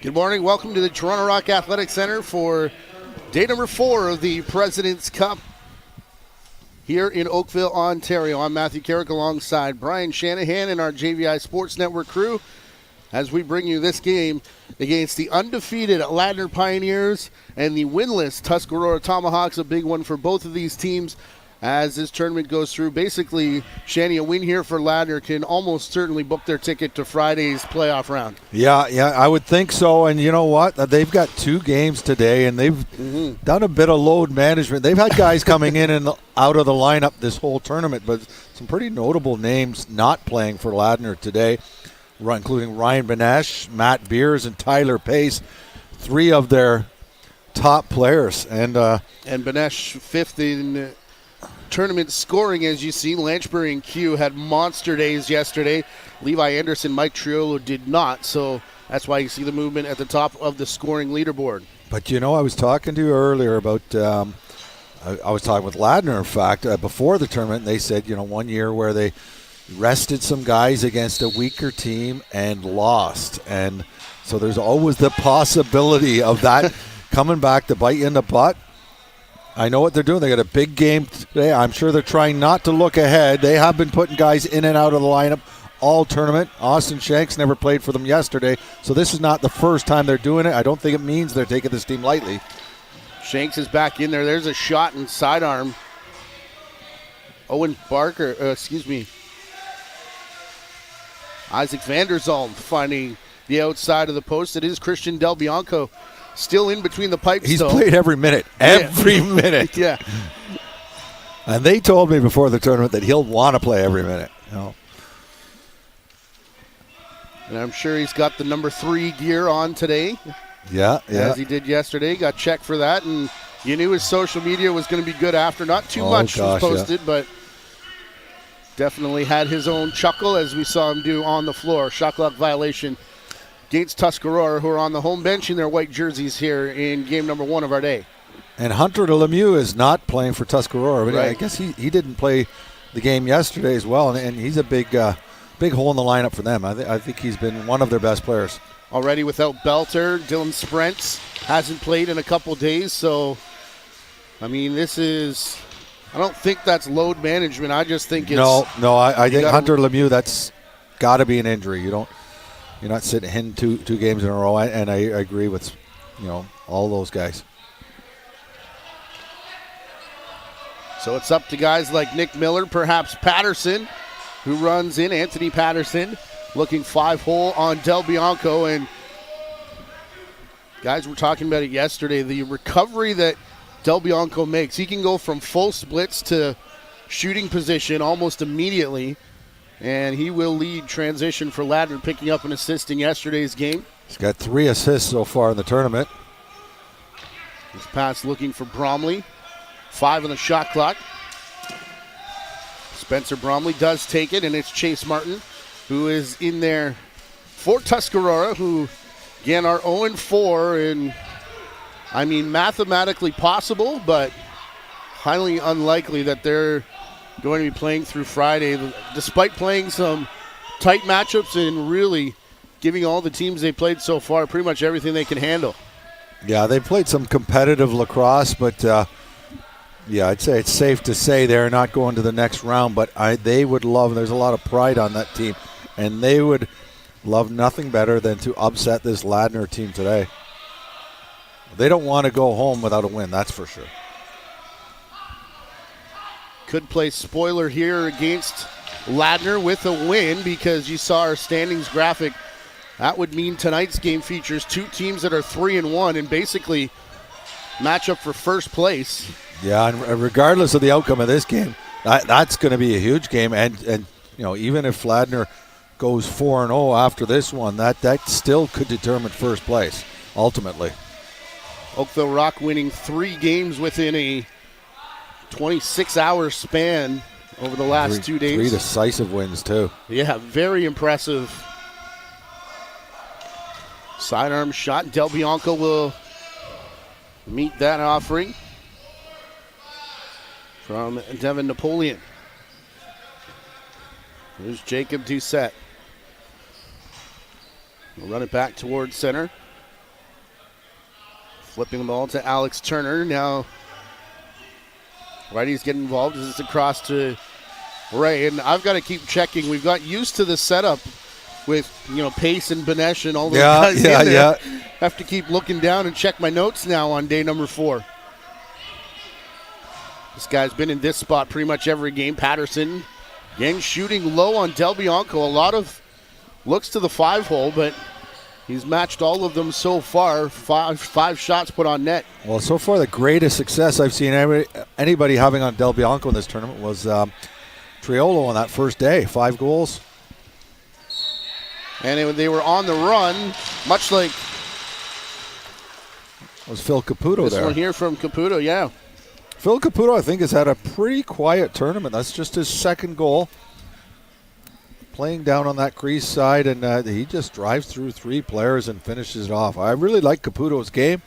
Good morning. Welcome to the Toronto Rock Athletic Center for day number 4 of the President's Cup here in Oakville, Ontario. I'm Matthew Carrick alongside Brian Shanahan and our JVI Sports Network crew as we bring you this game against the undefeated Ladner Pioneers and the winless Tuscarora Tomahawks. A big one for both of these teams as this tournament goes through. Basically, Shanny, a win here for Ladner can almost certainly book their ticket to Friday's playoff round. Yeah, I would think so. And you know what? They've got 2 games today, and they've done a bit of load management. They've had guys coming in and out of the lineup this whole tournament, but some pretty notable names not playing for Ladner today, including Ryan Benesh, Matt Beers, and Tyler Pace, 3 of their top players. And Benesh 5th in tournament scoring, as you see. Lanchbury and Q had monster days yesterday. Levi Anderson, Mike Triolo did not, so that's why you see the movement at the top of the scoring leaderboard. But you know, I was talking to you earlier about I was talking with Ladner, in fact, before the tournament, and they said, you know, one year where they rested some guys against a weaker team and lost. And so there's always the possibility of that coming back to bite you in the butt. I know what they're doing. They got a big game today. I'm sure they're trying not to look ahead. They have been putting guys in and out of the lineup all tournament. Austin Shanks never played for them yesterday, so this is not the first time they're doing it. I don't think it means they're taking this team lightly. Shanks is back in there. There's a shot and sidearm. Isaac Vanderzalm finding the outside of the post. It is Christian Del Bianco still in between the pipes. He's played every minute. Minute. Yeah. And they told me before the tournament that he'll want to play every minute. You know. And I'm sure he's got the number 3 gear on today. Yeah. As he did yesterday. Got checked for that, and you knew his social media was going to be good after. Not too much was posted, but definitely had his own chuckle as we saw him do on the floor. Shot clock violation against Tuscarora, who are on the home bench in their white jerseys here in game number 1 of our day. And Hunter Lemieux is not playing for Tuscarora. But right. I guess he didn't play the game yesterday as well, and he's a big hole in the lineup for them. I think he's been one of their best players. Already without Belter, Dylan Sprents hasn't played in a couple days, so, I mean, I don't think that's load management. I just think it's... No, I think Hunter Lemieux, that's got to be an injury. You're not sitting in two games in a row, and I agree with, all those guys. So it's up to guys like Nick Miller, perhaps Patterson, who runs in. Anthony Patterson looking 5-hole on Del Bianco. And guys, we're talking about it yesterday, the recovery that Del Bianco makes. He can go from full splits to shooting position almost immediately. And he will lead transition for Ladner, picking up an assist in yesterday's game. He's got 3 assists so far in the tournament. This pass looking for Bromley. 5 on the shot clock. Spencer Bromley does take it, and it's Chase Martin who is in there for Tuscarora, who, again, are 0-4. And, I mean, mathematically possible, but highly unlikely that they're going to be playing through Friday, despite playing some tight matchups and really giving all the teams they played so far pretty much everything they can handle. Yeah, they played some competitive lacrosse, but I'd say it's safe to say they're not going to the next round, but they would love, there's a lot of pride on that team, and they would love nothing better than to upset this Ladner team today. They don't want to go home without a win, that's for sure. Could play spoiler here against Ladner with a win, because you saw our standings graphic. That would mean tonight's game features 2 teams that are 3-1 and basically match up for first place. Yeah, and regardless of the outcome of this game, that's going to be a huge game. And even if Ladner goes 4-0 after this one, that still could determine first place ultimately. Oakville Rock winning 3 games within a 26-hour span over the last 2 days. 3 decisive wins, too. Yeah, very impressive. Sidearm shot. Del Bianco will meet that offering from Devin Napoleon. There's Jacob Doucette. We'll run it back towards center. Flipping the ball to Alex Turner. Now righties get involved as it's across to Ray. And I've got to keep checking. We've got used to the setup with, Pace and Banesh and all those guys in there. Yeah. Have to keep looking down and check my notes now on day number 4. This guy's been in this spot pretty much every game. Patterson, again, shooting low on Del Bianco. A lot of looks to the 5-hole, but he's matched all of them so far. Five shots put on net. Well, so far the greatest success I've seen anybody having on Del Bianco in this tournament was Triolo on that first day. 5 goals. And they were on the run, much like it was Phil Caputo this there. This one here from Caputo, yeah. Phil Caputo, I think, has had a pretty quiet tournament. That's just his second goal. Playing down on that crease side, and he just drives through 3 players and finishes it off. I really like Caputo's game.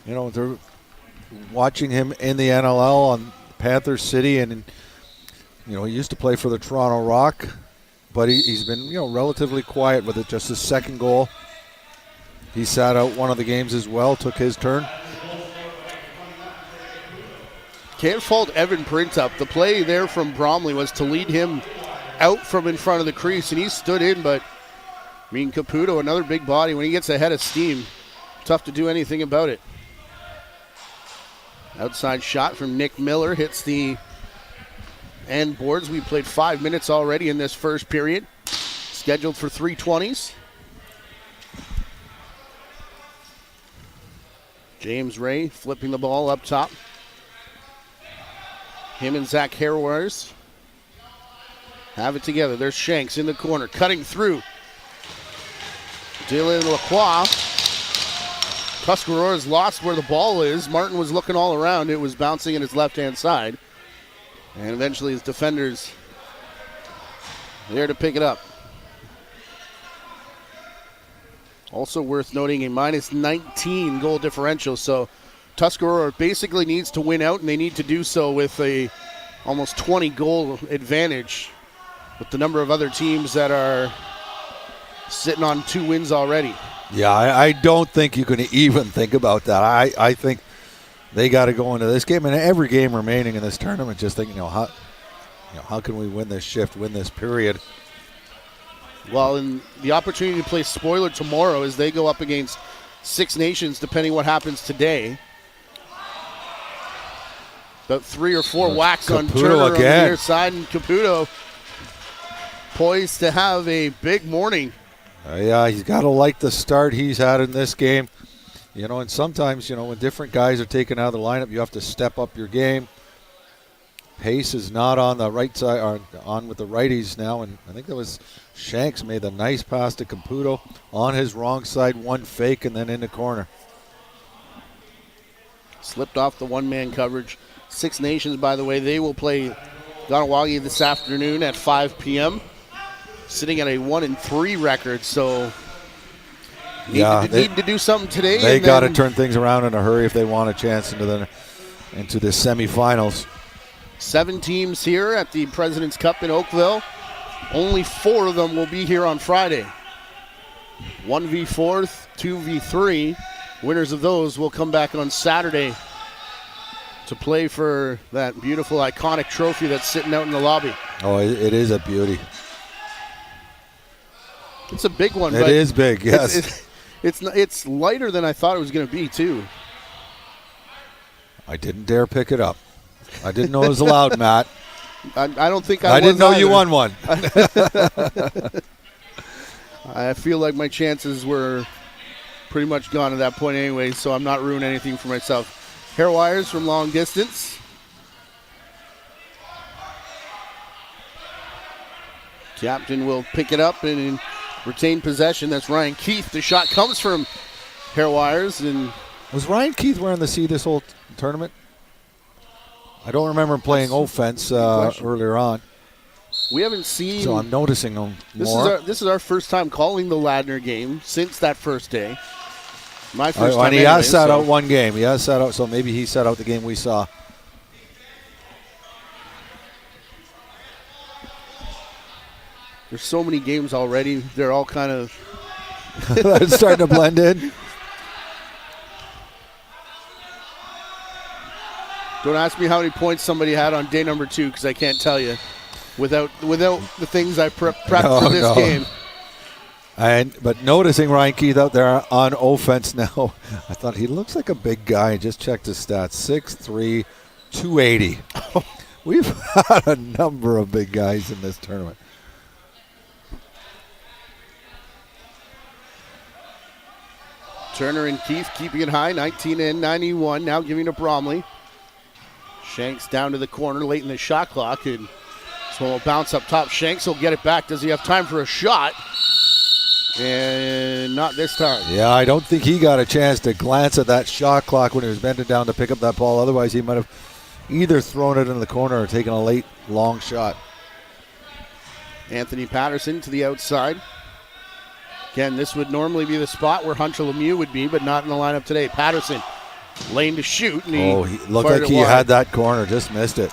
They're watching him in the NLL on Panther City, and he used to play for the Toronto Rock, but he's been relatively quiet with it. Just his second goal. He sat out one of the games as well, took his turn. Can't fault Evan Printup. The play there from Bromley was to lead him out from in front of the crease, and he stood in, but Caputo, another big body, when he gets ahead of steam, tough to do anything about it. Outside shot from Nick Miller hits the end boards. We played 5 minutes already in this first period, scheduled for 3:20s. James Ray flipping the ball up top. Him and Zach Harwars have it together. There's Shanks in the corner, cutting through. Dylan Lacroix. Tuscarora's lost where the ball is. Martin was looking all around. It was bouncing in his left-hand side. And eventually his defenders there to pick it up. Also worth noting a minus 19 goal differential. So Tuscarora basically needs to win out, and they need to do so with a almost 20 goal advantage with the number of other teams that are sitting on 2 wins already. Yeah, I don't think you can even think about that. I think they got to go into this game and every game remaining in this tournament just thinking, how can we win this shift, win this period? Well, and the opportunity to play spoiler tomorrow as they go up against Six Nations, depending what happens today. About 3 or 4 whacks Caputo on Turner again. on the near side, and Caputo poised to have a big morning. Yeah, he's got to like the start he's had in this game. And sometimes, when different guys are taken out of the lineup, you have to step up your game. Pace is not on the right side, on with the righties now, and I think that was Shanks made the nice pass to Caputo on his wrong side, one fake, and then in the corner. Slipped off the one-man coverage. Six Nations, by the way, they will play Ganawagi this afternoon at 5 p.m., sitting at a 1-3 record, so need to do something today. They got to turn things around in a hurry if they want a chance into the semifinals. 7 teams here at the President's Cup in Oakville. Only 4 of them will be here on Friday. 1v4, 2v3. Winners of those will come back on Saturday to play for that beautiful, iconic trophy that's sitting out in the lobby. Oh, it is a beauty. It's a big one. It is big, yes. It's lighter than I thought it was going to be, too. I didn't dare pick it up. I didn't know it was allowed, Matt. I don't think I didn't know either. You won one. I feel like my chances were pretty much gone at that point anyway, so I'm not ruining anything for myself. Hair wires from long distance. Captain will pick it up and retain possession. That's Ryan Keith. The shot comes from hair wires. And was Ryan Keith wearing the C this whole tournament? I don't remember him playing offense earlier on. We haven't seen. So I'm noticing him more. This is our first time calling the Ladner game since that first day. My first time. And he has sat out one game. He has sat out, so maybe he sat out the game we saw. There's so many games already. They're all kind of starting to blend in. Don't ask me how many points somebody had on day number 2, because I can't tell you without the things I prepped for this game. But noticing Ryan Keith out there on offense now, I thought he looks like a big guy. Just checked his stats, 6'3", 280. We've had a number of big guys in this tournament. Turner and Keith keeping it high, 19 and 91. Now giving to Bromley. Shanks down to the corner late in the shot clock, and this one will bounce up top. Shanks will get it back. Does he have time for a shot? And not this time. Yeah, I don't think he got a chance to glance at that shot clock when he was bending down to pick up that ball. Otherwise, he might have either thrown it in the corner or taken a late, long shot. Anthony Patterson to the outside. Again, this would normally be the spot where Hunter Lemieux would be, but not in the lineup today. Patterson, lane to shoot. And he looked like he had that corner, just missed it.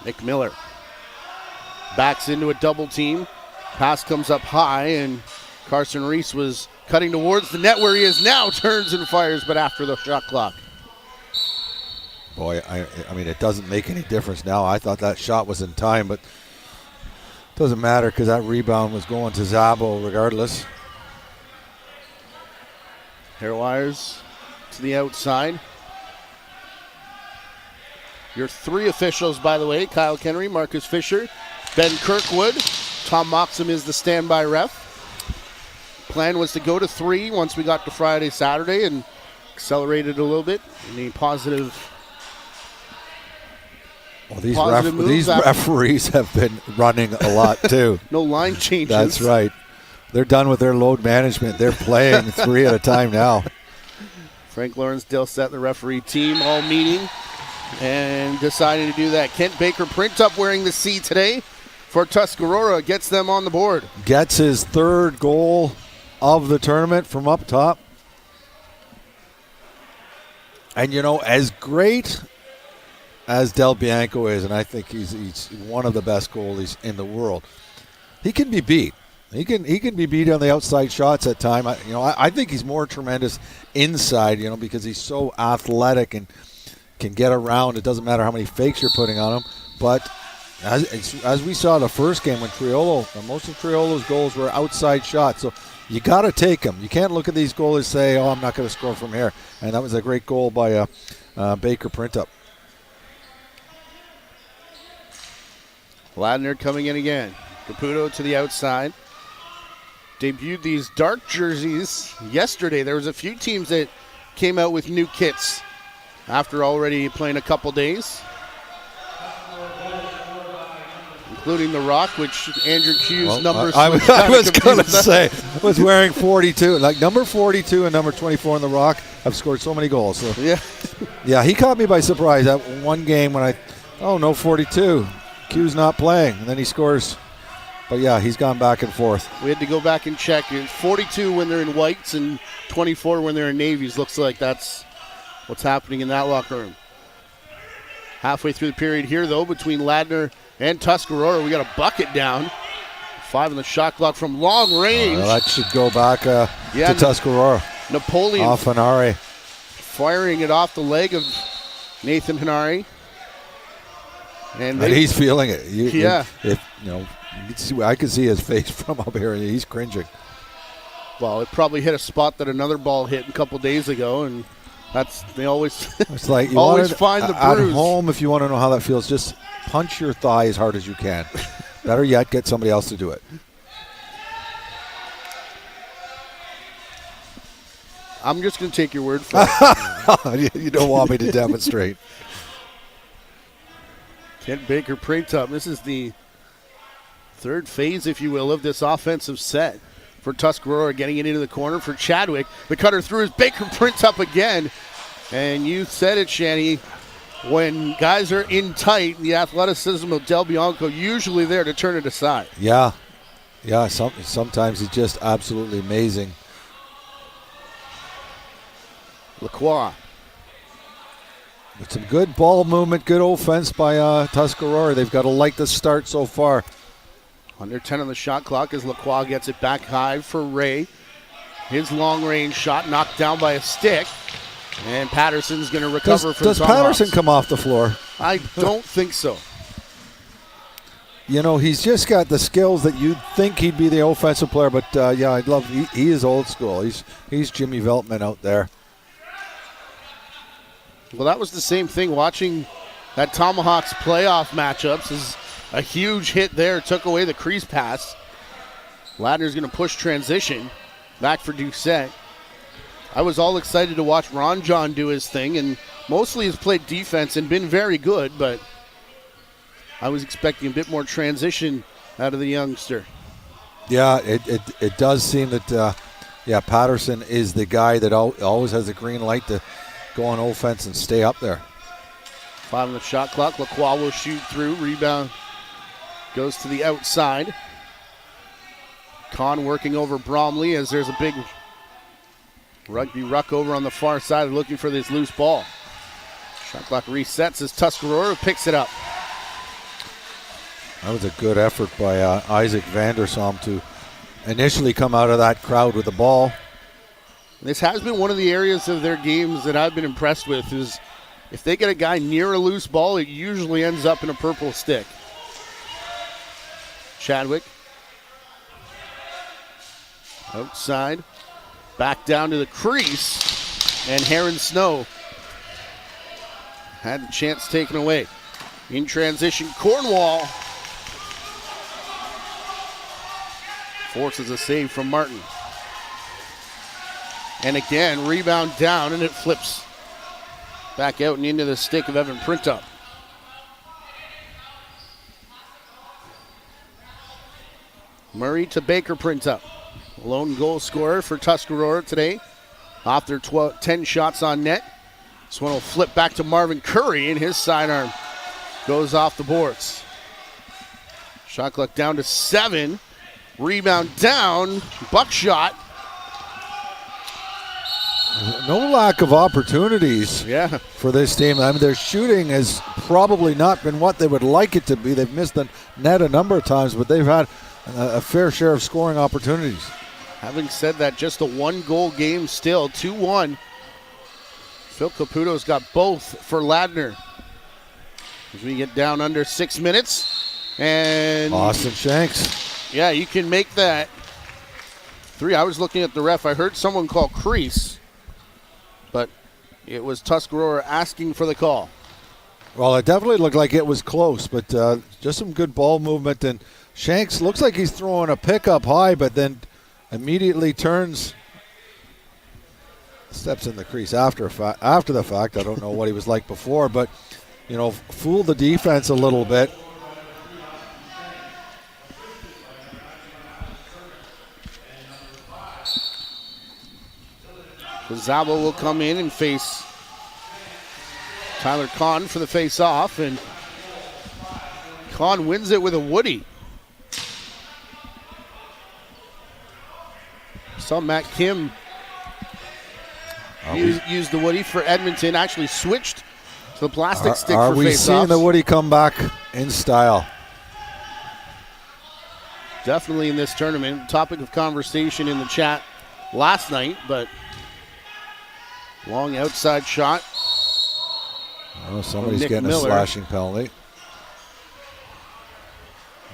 Nick Miller backs into a double team. Pass comes up high, and Carson Reese was cutting towards the net where he is now, turns and fires, but after the shot clock. Boy, I mean, it doesn't make any difference now. I thought that shot was in time, but it doesn't matter because that rebound was going to Zabo regardless. Hair wires to the outside. Your 3 officials, by the way, Kyle Kennery, Marcus Fisher, Ben Kirkwood. Tom Moxham is the standby ref. Plan was to go to 3 once we got to Friday, Saturday, and accelerated a little bit. Any positive. Well, these referees have been running a lot too. No line changes. That's right. They're done with their load management. They're playing 3 at a time now. Frank Lawrence set the referee team all meeting and deciding to do that. Kent Baker print up wearing the C today for Tuscarora, gets them on the board. Gets his 3rd goal of the tournament from up top. And, you know, as great as Del Bianco is, and I think he's one of the best goalies in the world, he can be beat. He can be beat on the outside shots at time. I think he's more tremendous inside, because he's so athletic and can get around. It doesn't matter how many fakes you're putting on him. But as we saw the first game when most of Triolo's goals were outside shots. So you got to take them. You can't look at these goalies and say, I'm not going to score from here. And that was a great goal by Baker Printup. Ladner coming in again. Caputo to the outside. Debuted these dark jerseys yesterday. There was a few teams that came out with new kits after already playing a couple days, including the Rock, which Andrew Q's numbers. I was going to say, was wearing 42. Like number 42 and number 24 in the Rock have scored so many goals. So. Yeah, he caught me by surprise that one game when 42. Q's not playing, and then he scores. But yeah, he's gone back and forth. We had to go back and check. It's 42 when they're in whites and 24 when they're in navies. Looks like that's what's happening in that locker room. Halfway through the period here, though, between Ladner and Tuscarora, we got a bucket down. 5 on the shot clock from long range. That should go back to Tuscarora. Napoleon off Hanari. Firing it off the leg of Nathan Hanari. And he's feeling it. I can see his face from up here. He's cringing. Well, it probably hit a spot that another ball hit a couple days ago, and they always it's like you always find the bruise. At home, if you want to know how that feels, just punch your thigh as hard as you can. Better yet, get somebody else to do it. I'm just going to take your word for it. You don't want me to demonstrate. Kent Baker Printup. This is the 3rd phase, if you will, of this offensive set for Tuscarora, getting it into the corner for Chadwick. The cutter through is Baker Printup again. And you said it, Shanny. When guys are in tight, the athleticism of Del Bianco usually there to turn it aside. Yeah. Sometimes he's just absolutely amazing. Lacroix. With some good ball movement, good offense by Tuscarora. They've got to like the start so far. Under 10 on the shot clock as Lacroix gets it back high for Ray. His long-range shot knocked down by a stick. And Patterson's going to recover from Does Patterson come off the floor? I don't think so. You know, he's just got the skills that you'd think he'd be the offensive player, but yeah, I'd love. He is old school. He's Jimmy Veltman out there. Well, that was the same thing. Watching that Tomahawks playoff matchups is a huge hit there. Took away the crease pass. Ladner's going to push transition back for Doucette. I was all excited to watch Ron John do his thing, and mostly has played defense and been very good, but I was expecting a bit more transition out of the youngster. Yeah, it does seem that, Patterson is the guy that always has a green light to go on offense and stay up there. 5 on the shot clock. Lacroix will shoot through. Rebound goes to the outside. Kahn working over Bromley as there's a big rugby ruck over on the far side looking for this loose ball. Shot clock resets as Tuscarora picks it up. That was a good effort by Isaac Vandersom to initially come out of that crowd with the ball. This has been one of the areas of their games that I've been impressed with is if they get a guy near a loose ball, it usually ends up in a purple stick. Chadwick. Outside. Back down to the crease. And Heron Snow had the chance taken away. In transition, Cornwall forces a save from Martin. And again, rebound down, and it flips back out and into the stick of Evan Printup. Murray to Baker Printup. Lone goal scorer for Tuscarora today. Off their 10 shots on net. This one will flip back to Marvin Curry, and his sidearm goes off the boards. Shot clock down to 7. Rebound down. Buckshot. No lack of opportunities for this team. I mean, their shooting has probably not been what they would like it to be. They've missed the net a number of times, but they've had a fair share of scoring opportunities. Having said that, just a 1-goal game still, 2-1. Phil Caputo's got both for Ladner. As we get down under 6 minutes. And Austin Shanks. Yeah, you can make that 3. I was looking at the ref. I heard someone call crease, but it was Tuscarora asking for the call. Well, it definitely looked like it was close, but just some good ball movement. And Shanks looks like he's throwing a pickup high, but then immediately turns, steps in the crease after the fact. I don't know what he was like before, but, fooled the defense a little bit. Zabo will come in and face Tyler Kahn for the face-off, and Kahn wins it with a Woody. Saw Matt Kim use the Woody for Edmonton, actually switched to the plastic stick for face-offs. Are we seeing the Woody come back in style? Definitely in this tournament. Topic of conversation in the chat last night, but long outside shot. Oh, somebody's getting a slashing penalty.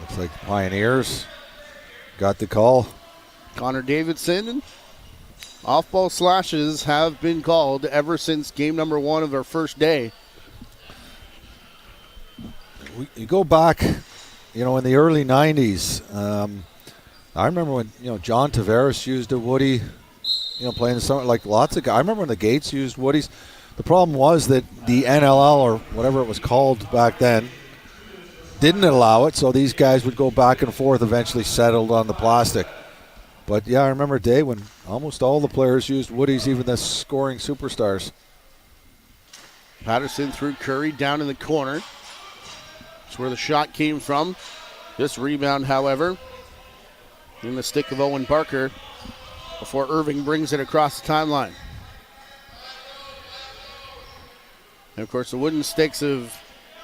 Looks like Pioneers got the call. Connor Davidson. Off-ball slashes have been called ever since game number 1 of our first day. You go back, in the early 90s. I remember when, John Tavares used a Woody, playing in summer, like lots of guys. I remember when the Gates used Woodies. The problem was that the NLL, or whatever it was called back then, didn't allow it, so these guys would go back and forth, eventually settled on the plastic. But, yeah, I remember a day when almost all the players used Woodies, even the scoring superstars. Patterson through Curry down in the corner. That's where the shot came from. This rebound, however, in the stick of Owen Barker before Irving brings it across the timeline. And, of course, the wooden sticks have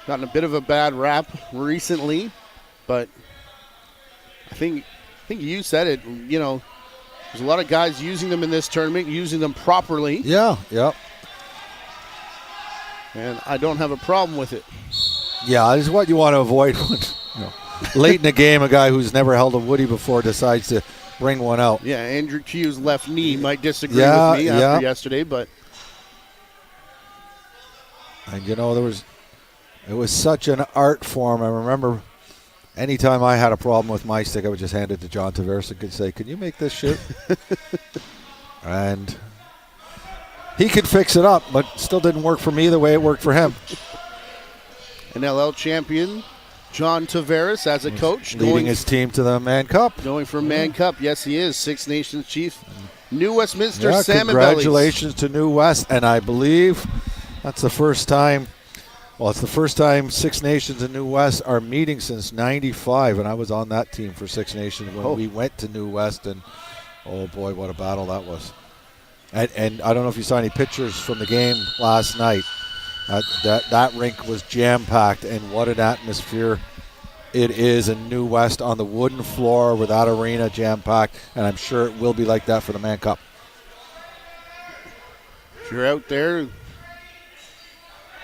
gotten a bit of a bad rap recently, but I think you said it, there's a lot of guys using them in this tournament, using them properly. Yeah. And I don't have a problem with it. Yeah, this is what you want to avoid when, late in the game, a guy who's never held a woody before decides to bring one out. Yeah, Andrew Q's left knee might disagree with me after yesterday, but. And, it was such an art form. I remember anytime I had a problem with my stick, I would just hand it to John Tavares and could say, can you make this shit? And he could fix it up, but still didn't work for me the way it worked for him. An LL champion, John Tavares, as a coach. Leading his team to the Man Cup. Going for Man Cup. Yes, he is. Six Nations Chief. New Westminster Salmon congratulations to New West. And I believe that's the first time. Well, it's the first time Six Nations and New West are meeting since '95. And I was on that team for Six Nations when we went to New West. And, oh, boy, what a battle that was. And I don't know if you saw any pictures from the game last night. That rink was jam-packed, and what an atmosphere it is in New West on the wooden floor with that arena jam-packed, and I'm sure it will be like that for the Man Cup. If you're out there,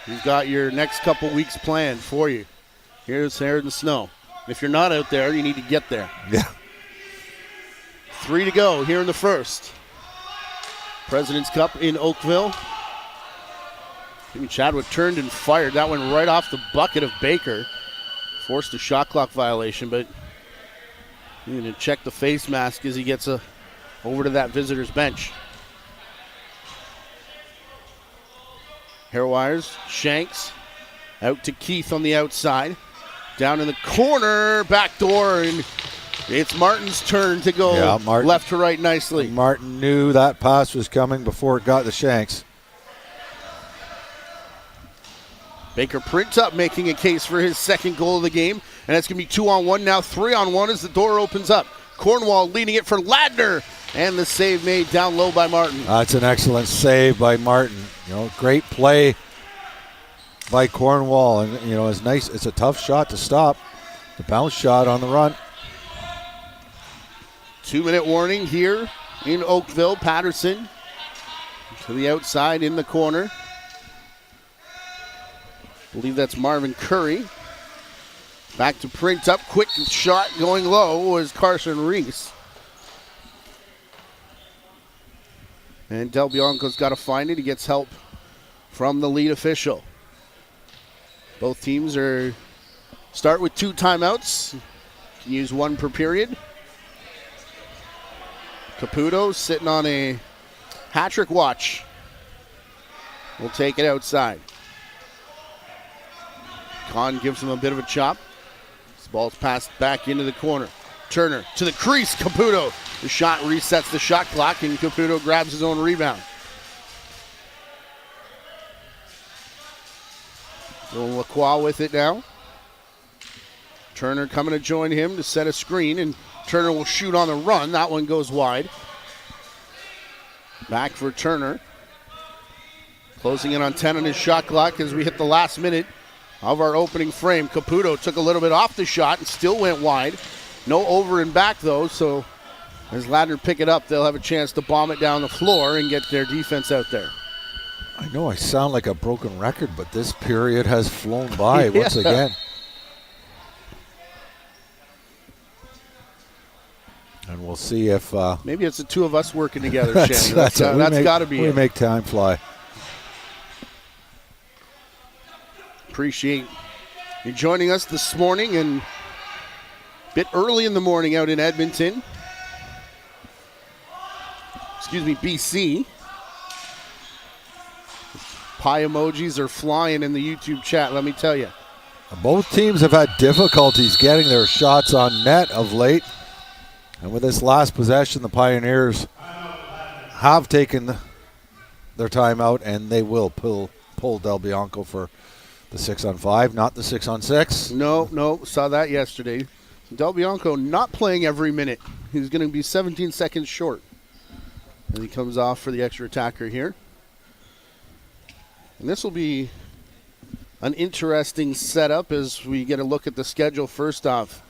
you've got your next couple weeks planned for you. Here's Hair in the Snow. If you're not out there, you need to get there. Yeah. 3 to go here in the first. President's Cup in Oakville. Jimmy Chadwick turned and fired. That went right off the bucket of Baker. Forced a shot clock violation, but he's going to check the face mask as he gets over to that visitor's bench. Hair wires, Shanks, out to Keith on the outside. Down in the corner, back door, and it's Martin's turn to go left to right nicely. Martin knew that pass was coming before it got to Shanks. Baker prints up, making a case for his second goal of the game. And that's going to be 2-on-1, now 3-on-1 as the door opens up. Cornwall leading it for Ladner. And the save made down low by Martin. That's an excellent save by Martin. Great play by Cornwall. And, it's nice. It's a tough shot to stop. The bounce shot on the run. 2-minute warning here in Oakville. Patterson to the outside in the corner. I believe that's Marvin Curry. Back to print up. Quick shot going low was Carson Reese. And Del Bianco's got to find it. He gets help from the lead official. Both teams start with 2 timeouts. You can use 1 per period. Caputo sitting on a hat-trick watch. We'll take it outside. Kahn gives him a bit of a chop. This ball's passed back into the corner. Turner to the crease. Caputo. The shot resets the shot clock, and Caputo grabs his own rebound. Lacroix with it now. Turner coming to join him to set a screen, and Turner will shoot on the run. That one goes wide. Back for Turner. Closing in on 10 on his shot clock as we hit the last minute of our opening frame. Caputo took a little bit off the shot and still went wide. No over and back, though, so as Ladner pick it up, they'll have a chance to bomb it down the floor and get their defense out there. I know I sound like a broken record, but this period has flown by once again. And we'll see if... maybe it's the two of us working together, Shannon. That's got to be it. We make time fly. Appreciate you joining us this morning and a bit early in the morning out in Edmonton. BC. Pie emojis are flying in the YouTube chat, let me tell you. Both teams have had difficulties getting their shots on net of late. And with this last possession, the Pioneers have taken their timeout, and they will pull Del Bianco for the 6-on-5, not the 6-on-6. No, saw that yesterday. Del Bianco not playing every minute. He's going to be 17 seconds short. And he comes off for the extra attacker here. And this will be an interesting setup as we get a look at the schedule. First off,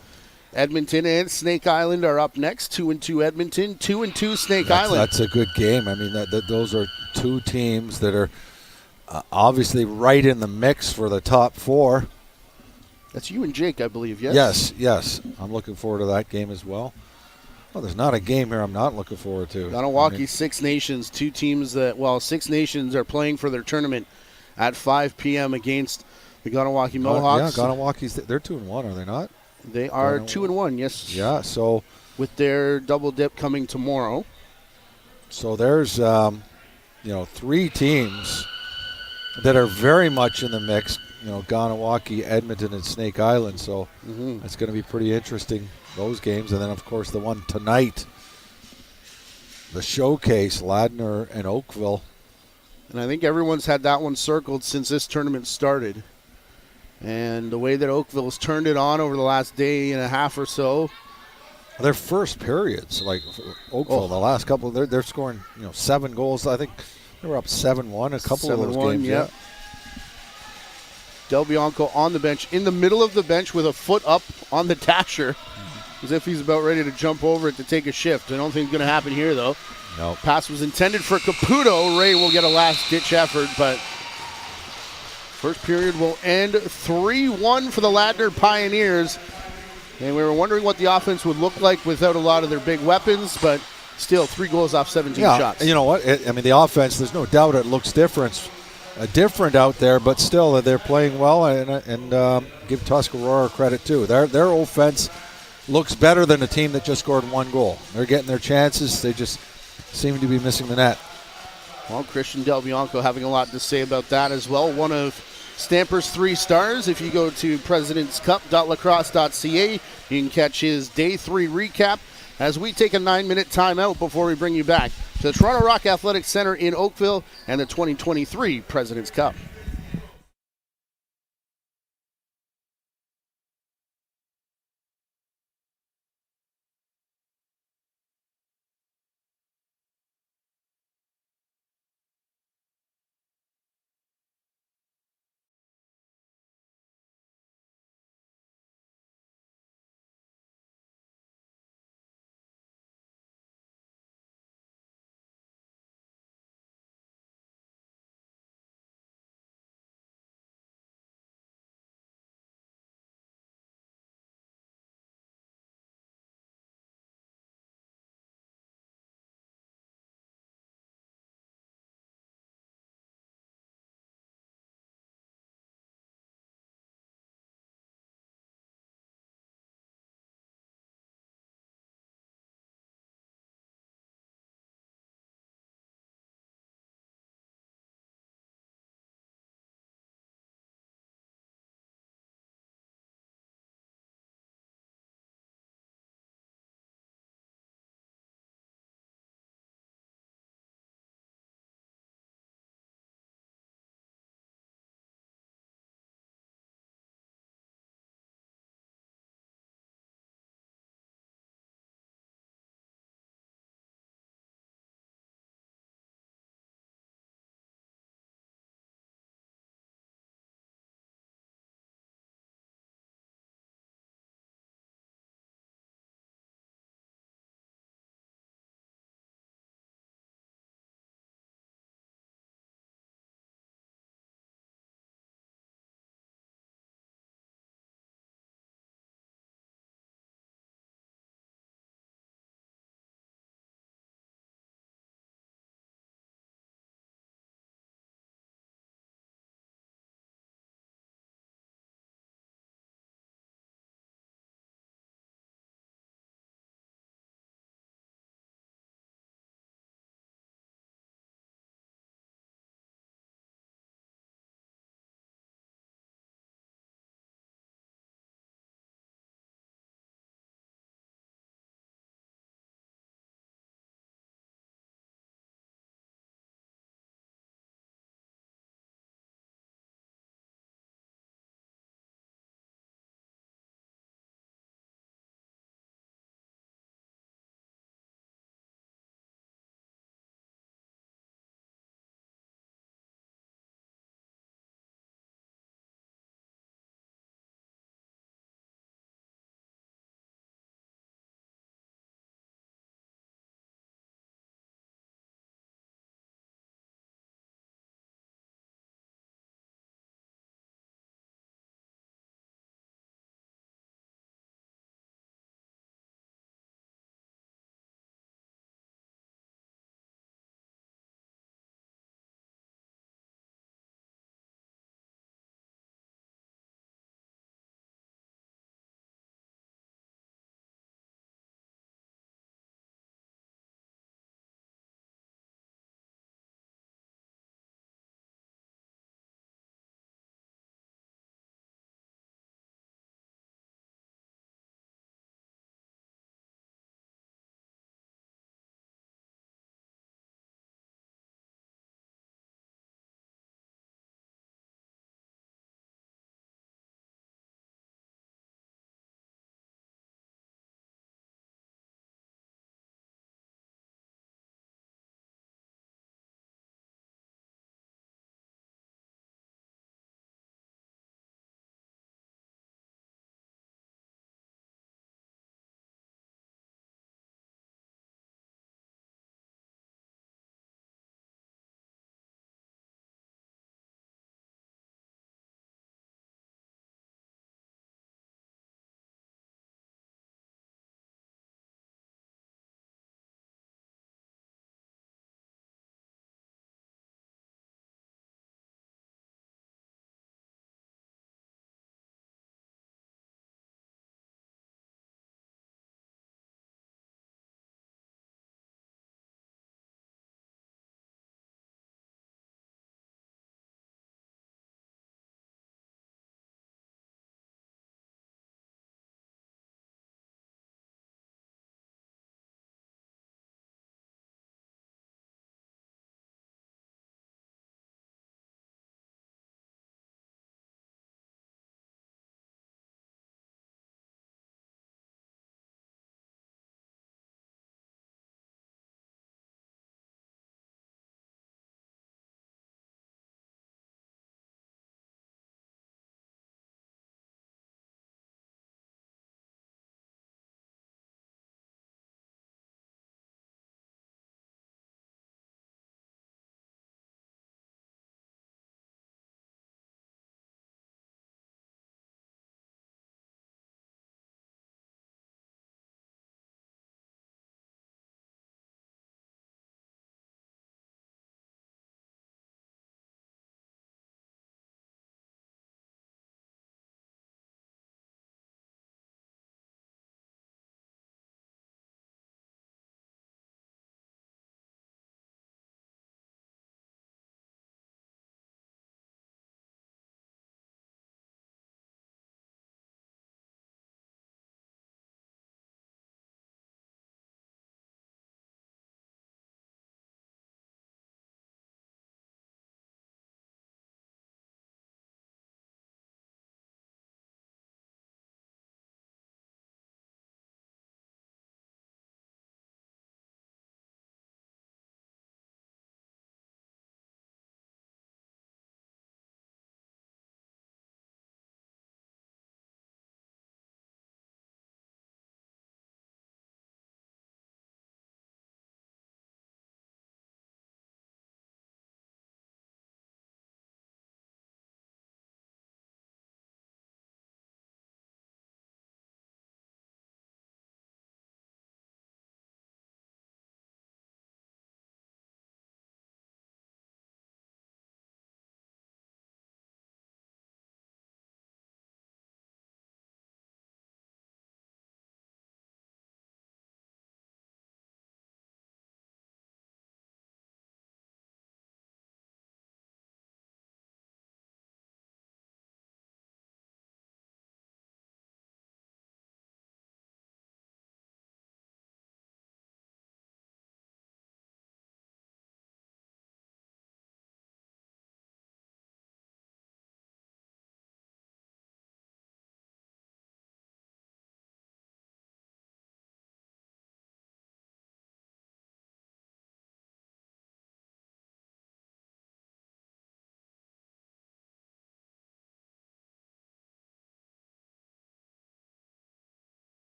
Edmonton and Snake Island are up next. 2-2 Edmonton, 2-2 Snake Island. That's a good game. I mean, those are two teams that are Obviously right in the mix for the top 4. That's you and Jake, I believe, yes? Yes. I'm looking forward to that game as well. Well, there's not a game here I'm not looking forward to. Ganawaki, Six Nations, two teams that, Six Nations are playing for their tournament at 5 p.m. against the Ganawaki Mohawks. Yeah, Ganawaki's, they're 2-1, are they not? They are 2-1, yes. Yeah, so. With their double dip coming tomorrow. So there's, 3 teams that are very much in the mix. Ganawaki, Edmonton, and Snake Island. So it's going to be pretty interesting, those games. And then, of course, the one tonight, the showcase, Ladner and Oakville. And I think everyone's had that one circled since this tournament started. And the way that Oakville's turned it on over the last day and a half or so. Their first periods, like Oakville, the last couple, they're scoring 7 goals. I think they were up 7-1 a couple of those games. Yeah. Del Bianco on the bench, in the middle of the bench with a foot up on the dasher, as if he's about ready to jump over it to take a shift. I don't think it's going to happen here, though. No. Pass was intended for Caputo. Ray will get a last-ditch effort, but first period will end 3-1 for the Ladner Pioneers. And we were wondering what the offense would look like without a lot of their big weapons, but still 3 goals off 17 shots. You know what? The offense, there's no doubt it looks different out there, but still they're playing well, and give Tuscarora credit too. Their offense looks better than a team that just scored 1 goal. They're getting their chances. They just seem to be missing the net. Well, Christian Del Bianco having a lot to say about that as well. One of Stamper's 3 stars. If you go to presidentscup.lacrosse.ca, you can catch his Day 3 recap as we take a 9-minute timeout before we bring you back to the Toronto Rock Athletic Center in Oakville and the 2023 President's Cup.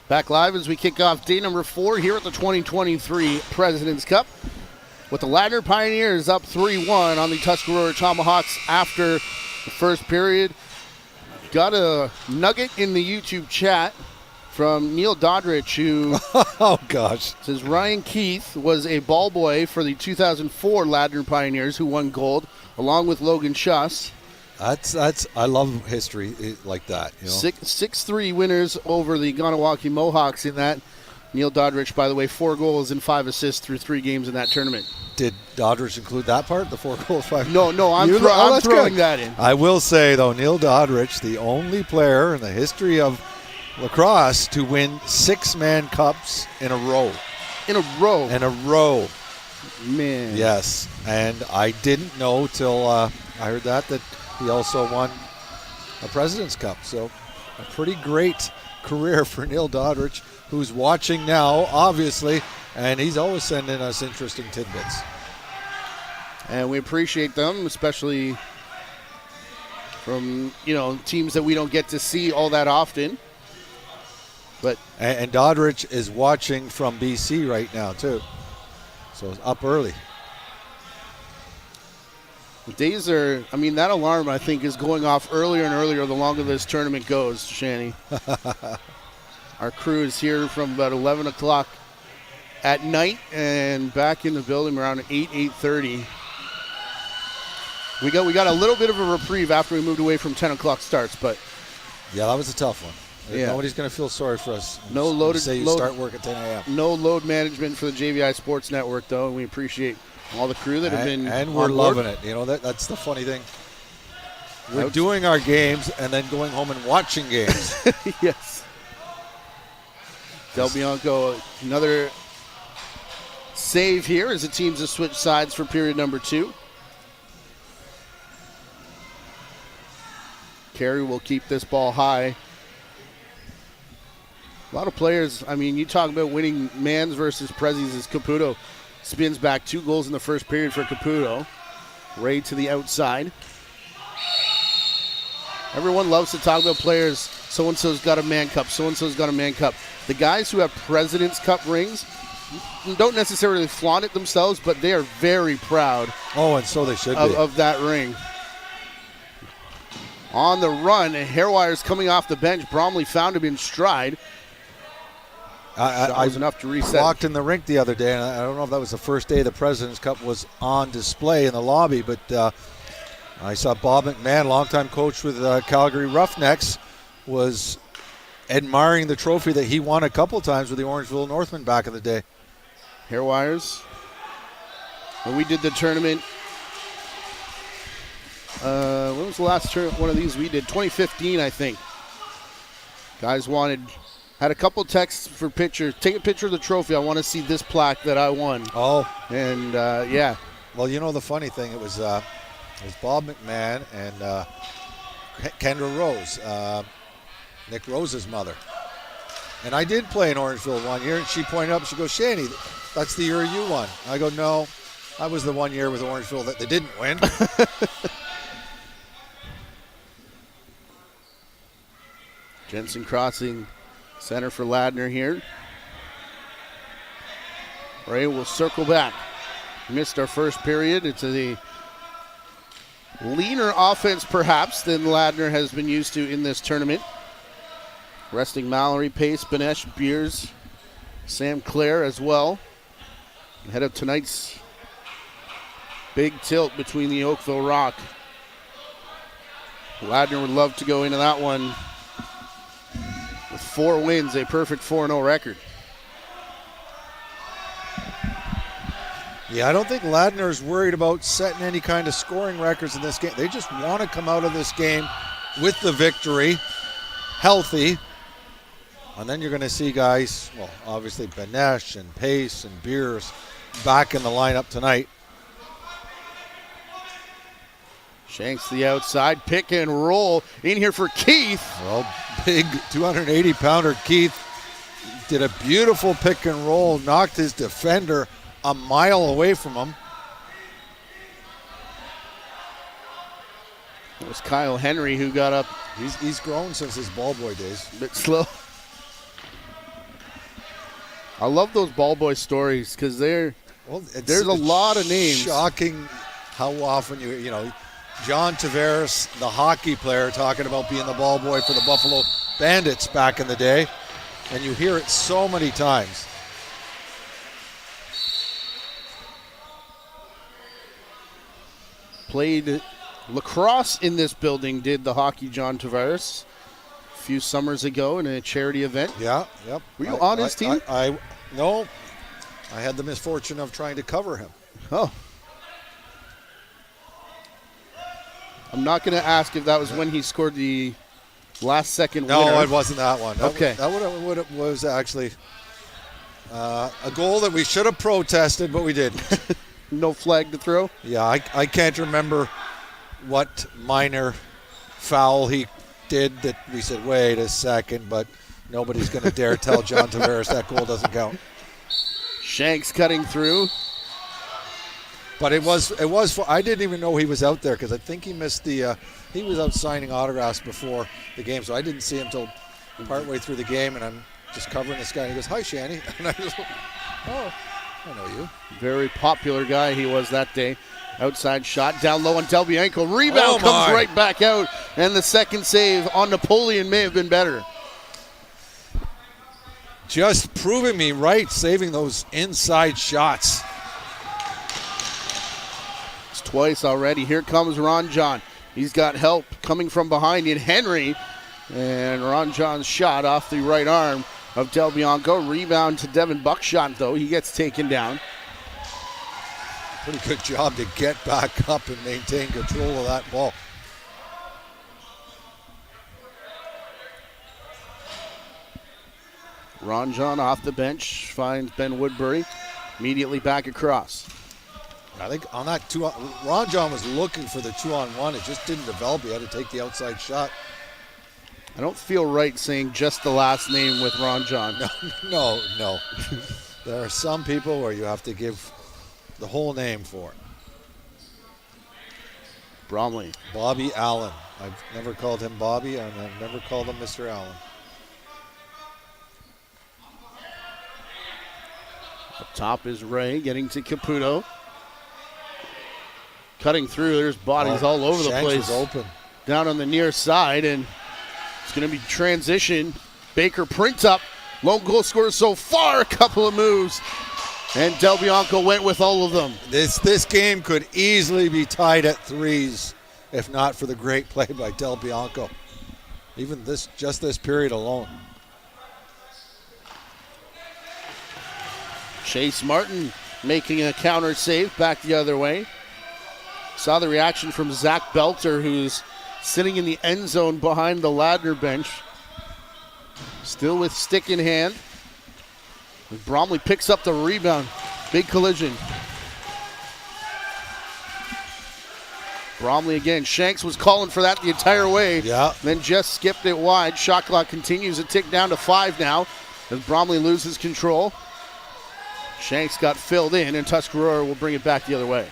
Back live as we kick off day number 4 here at the 2023 President's Cup, with the Ladner Pioneers up 3-1 on the Tuscarora Tomahawks after the first period. Got a nugget in the YouTube chat from Neil Doddrich, who oh gosh, says Ryan Keith was a ball boy for the 2004 Ladner Pioneers, who won gold along with Logan Schuss. That's I love history like that. You know? 6-3 winners over the Ganawaki Mohawks in that. Neil Doddrich, by the way, 4 goals and 5 assists through 3 games in that tournament. Did Doddrich include that part, the 4 goals, 5? No, I'm throwing that in. I will say, though, Neil Doddrich, the only player in the history of lacrosse to win 6-man cups in a row. In a row. Man. Yes, and I didn't know till I heard that he also won a President's Cup. So a pretty great career for Neil Doddrich, who's watching now, obviously, and he's always sending us interesting tidbits. And we appreciate them, especially from, teams that we don't get to see all that often. But and Doddrich is watching from BC right now, too. So it's up early. The days are, that alarm, I think, is going off earlier and earlier the longer this tournament goes, Shanny. Our crew is here from about 11 o'clock at night and back in the building around 8:30. We got a little bit of a reprieve after we moved away from 10 o'clock starts, but yeah, that was a tough one. Yeah. Nobody's going to feel sorry for us. Say start work at 10 a.m. No load management for the JVI Sports Network, though, and we appreciate all the crew that have been and we're loving it. That's the funny thing. We're doing our games and then going home and watching games. Yes. Del Bianco, another save here as the teams have switched sides for period number 2. Carey will keep this ball high. A lot of players, you talk about winning mans versus prezzies as Caputo spins back 2 goals in the first period for Caputo. Ray to the outside. Everyone loves to talk about players. So-and-so's got a man cup. So-and-so's got a man cup. The guys who have President's Cup rings don't necessarily flaunt it themselves, but they are very proud. Oh, and so they should be. Of that ring. On the run, Hairwire's coming off the bench. Bromley found him in stride. I was enough to reset. Walked in the rink the other day, and I don't know if that was the first day the President's Cup was on display in the lobby, but I saw Bob McMahon, longtime coach with Calgary Roughnecks, was admiring the trophy that he won a couple times with the Orangeville Northmen back in the day. Hairwires. When we did the tournament, when was the last one of these we did? 2015, I think. Guys had a couple texts for pictures. Take a picture of the trophy. I want to see this plaque that I won. Oh. And, yeah. Well, the funny thing, it was Bob McMahon and Kendra Rose, Nick Rose's mother. And I did play in Orangeville one year, and she pointed up, she goes, Shanny, that's the year you won. I go, no, I was the one year with Orangeville that they didn't win. Jensen crossing center for Ladner here. Ray will circle back. Missed our first period. It's a leaner offense, perhaps, than Ladner has been used to in this tournament. Resting Mallory, Pace, Benesh, Beers, Sam Clare as well. Ahead of tonight's big tilt between the Oakville Rock. Ladner would love to go into that one with 4 wins, a perfect 4-0 record. Yeah, I don't think Ladner is worried about setting any kind of scoring records in this game. They just want to come out of this game with the victory, healthy. And then you're going to see guys, well, obviously Benesh and Pace and Beers back in the lineup tonight. Shanks to the outside, pick and roll in here for Keith. Well, big 280-pounder Keith did a beautiful pick and roll, knocked his defender a mile away from him. It was Kyle Henry who got up. He's grown since his ball boy days. A bit slow. I love those ball boy stories because there's a lot of names. Shocking how often you know, John Tavares, the hockey player, talking about being the ball boy for the Buffalo Bandits back in the day, and you hear it so many times. Played lacrosse in this building, did the hockey John Tavares a few summers ago in a charity event. Yeah, yep. Were you on his team? No. I had the misfortune of trying to cover him. Oh. I'm not going to ask if that was when he scored the last second winner. No, it wasn't that one. Okay. That was actually a goal that we should have protested, but we didn't. No flag to throw? Yeah, I can't remember what minor foul he did that we said, wait a second, but nobody's going to dare tell John Tavares that goal doesn't count. Shanks cutting through. But it was I didn't even know he was out there because I think he missed he was out signing autographs before the game, so I didn't see him until partway through the game, and I'm just covering this guy, and he goes, "Hi, Shanny." And I was like, "Oh, I know you." Very popular guy he was that day. Outside shot down low on Del Bianco. Rebound comes right back out, and the second save on Napoleon may have been better. Just proving me right, saving those inside shots. It's twice already. Here comes Ron John. He's got help coming from behind in Henry. And Ron John's shot off the right arm of Del Bianco. Rebound to Devin Buckshot, though. He gets taken down. Pretty good job to get back up and maintain control of that ball. Ron John off the bench finds Ben Woodbury. Immediately back across. I think on that Ron John was looking for the 2-on-1. It just didn't develop. He had to take the outside shot. I don't feel right saying just the last name with Ron John. No. There are some people where you have to give the whole name for it. Bromley. Bobby Allen. I've never called him Bobby, and I've never called him Mr. Allen. Up top is Ray getting to Caputo. Cutting through, there's bodies all over the place. Was open. Down on the near side, and it's going to be transition. Baker prints up. Lone goal scorer so far, a couple of moves. And Del Bianco went with all of them. This game could easily be tied at threes if not for the great play by Del Bianco. Even this period alone. Chase Martin making a counter save back the other way. Saw the reaction from Zach Belter, who's sitting in the end zone behind the Ladner bench. Still with stick in hand. Bromley picks up the rebound. Big collision. Bromley again. Shanks was calling for that the entire way. Yeah. Then just skipped it wide. Shot clock continues to tick down to 5 now as Bromley loses control. Shanks got filled in, and Tuscarora will bring it back the other way.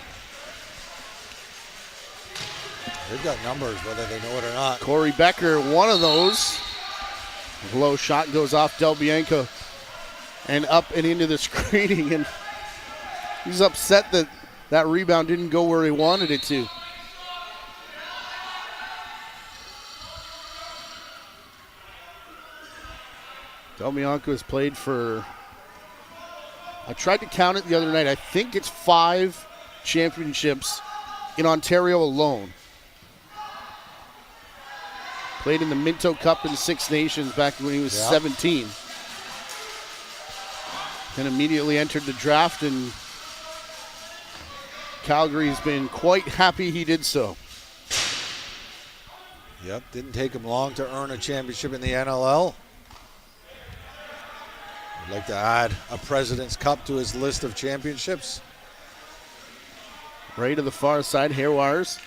They've got numbers, whether they know it or not. Corey Becker, one of those. Low shot goes off Del Bianco and up and into the screening, and he's upset that that rebound didn't go where he wanted it to. Del Bianco has played for, I tried to count it the other night, I think it's 5 championships in Ontario alone. Played in the Minto Cup in 6 Nations back when he was 17. Then immediately entered the draft, and Calgary's been quite happy he did so. Yep, didn't take him long to earn a championship in the NLL. I'd like to add a President's Cup to his list of championships. Right to the far side, Hairwires.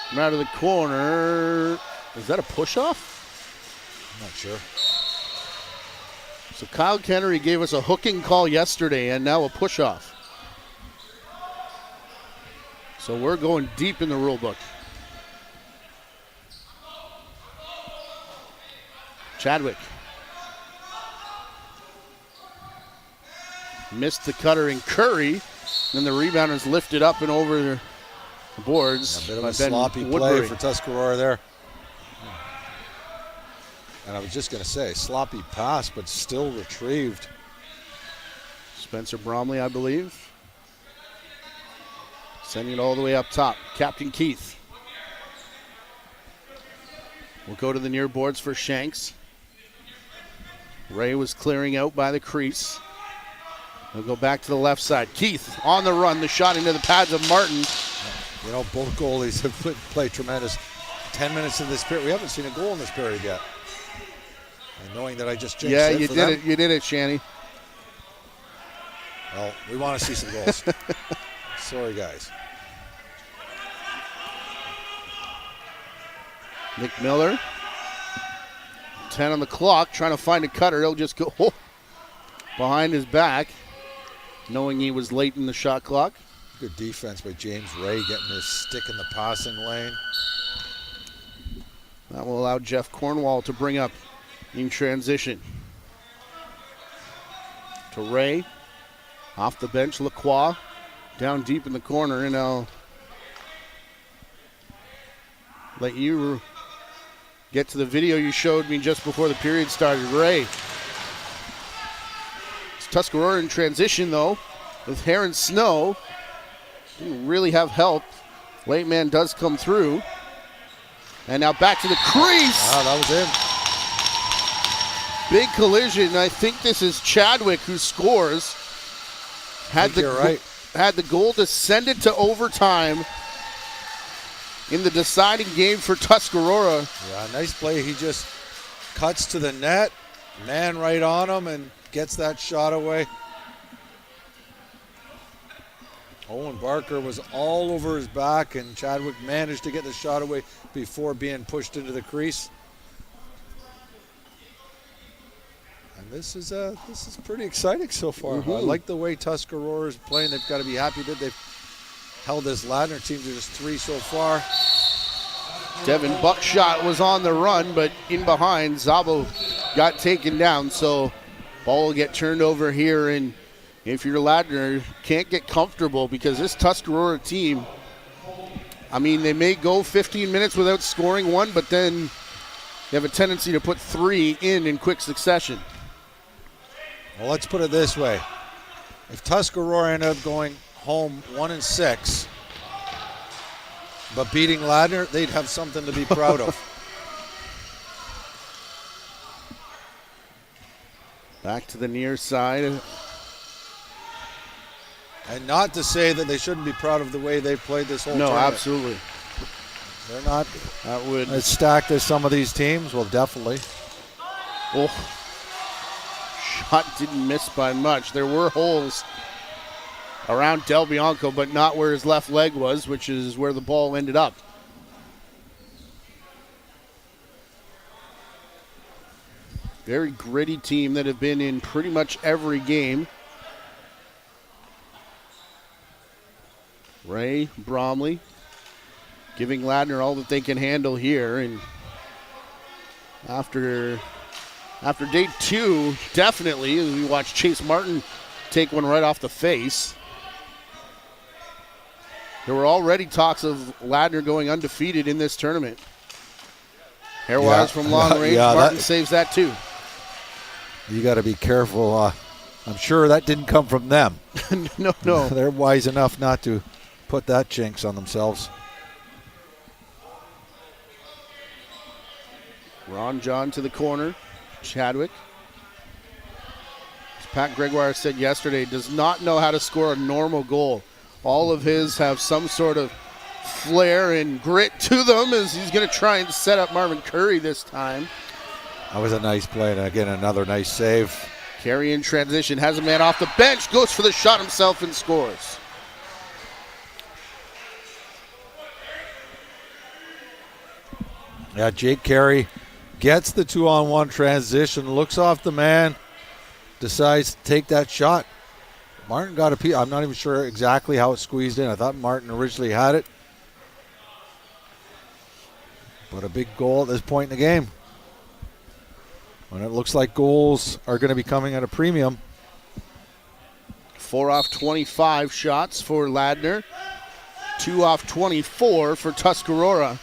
From out of the corner. Is that a push-off? I'm not sure. So Kyle Kennery gave us a hooking call yesterday and now a push-off. So we're going deep in the rule book. Chadwick. Missed the cutter in Curry. Then the rebound is lifted up and over the boards. A bit of a sloppy play for Tuscarora there. And I was just going to say, sloppy pass, but still retrieved. Spencer Bromley, I believe. Sending it all the way up top. Captain Keith. We'll go to the near boards for Shanks. Ray was clearing out by the crease. He'll go back to the left side. Keith on the run. The shot into the pads of Martin. You know, both goalies have played tremendous. 10 minutes in this period. We haven't seen a goal in this period yet. And knowing that I just jinxed it for did them. it. You did it, Shanny. Well, we want to see some goals. Sorry, guys. Nick Miller. 10 on the clock, trying to find a cutter. He'll just go behind his back, knowing he was late in the shot clock. Good defense by James Ray, getting his stick in the passing lane. That will allow Jeff Cornwall to bring up in transition. To Ray. Off the bench, Lacroix. Down deep in the corner, and I'll let you get to the video you showed me just before the period started. Ray. It's Tuscarora in transition, though, with Heron Snow. Didn't really have help. Late man does come through. And now back to the crease. Wow, that was in. Big collision. I think this is Chadwick who scores. You're right. Had the goal to send it to overtime in the deciding game for Tuscarora. Yeah, nice play. He just cuts to the net, man right on him, and gets that shot away. Owen Barker was all over his back, and Chadwick managed to get the shot away before being pushed into the crease. And this is pretty exciting so far. Mm-hmm. I like the way Tuscarora is playing. They've got to be happy that they've held this Ladner team to just 3 so far. Devin Buckshot was on the run, but in behind, Zabo got taken down. So ball will get turned over here, and if you're Ladner, can't get comfortable because this Tuscarora team, I mean, they may go 15 minutes without scoring one, but then they have a tendency to put 3 in quick succession. Well, let's put it this way. If Tuscarora ended up going home 1-6, but beating Ladner, they'd have something to be proud of. Back to the near side. And not to say that they shouldn't be proud of the way they've played this whole tournament. No, absolutely. They're not That would as stacked as some of these teams. Well, definitely. Oh, shot didn't miss by much. There were holes around Del Bianco, but not where his left leg was, which is where the ball ended up. Very gritty team that have been in pretty much every game. Ray Bromley giving Ladner all that they can handle here, and after day 2, definitely, as we watch Chase Martin take one right off the face. There were already talks of Ladner going undefeated in this tournament. Hairwise from long range, Martin saves that too. You got to be careful. I'm sure that didn't come from them. No. They're wise enough not to put that jinx on themselves. Ron John to the corner. Chadwick. As Pat Gregoire said yesterday, does not know how to score a normal goal. All of his have some sort of flair and grit to them as he's going to try and set up Marvin Curry this time. That was a nice play, and again, another nice save. Carey in transition, has a man off the bench, goes for the shot himself and scores. Yeah, Jake Carey gets the 2-on-1 transition, looks off the man, decides to take that shot. Martin got a piece. I'm not even sure exactly how it squeezed in. I thought Martin originally had it. But a big goal at this point in the game. When it looks like goals are going to be coming at a premium, 4 off 25 shots for Ladner. 2 off 24 for Tuscarora.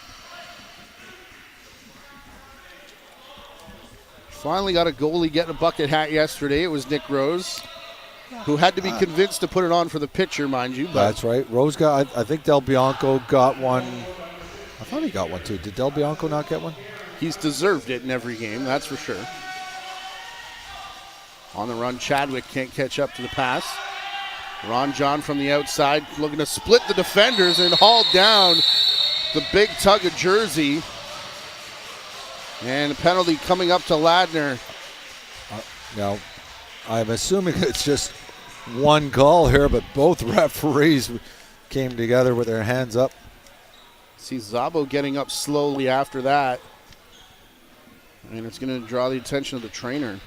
Finally got a goalie getting a bucket hat yesterday. It was Nick Rose, who had to be convinced to put it on for the pitcher, mind you. But that's right. Rose got, I think Del Bianco got one. I thought he got one too. Did Del Bianco not get one? He's deserved it in every game, that's for sure. On the run, Chadwick can't catch up to the pass. Ron John from the outside looking to split the defenders and haul down the big tug of jersey. And a penalty coming up to Ladner. Now, I'm assuming it's just one call here, but both referees came together with their hands up. See Zabo getting up slowly after that. And it's going to draw the attention of the trainer.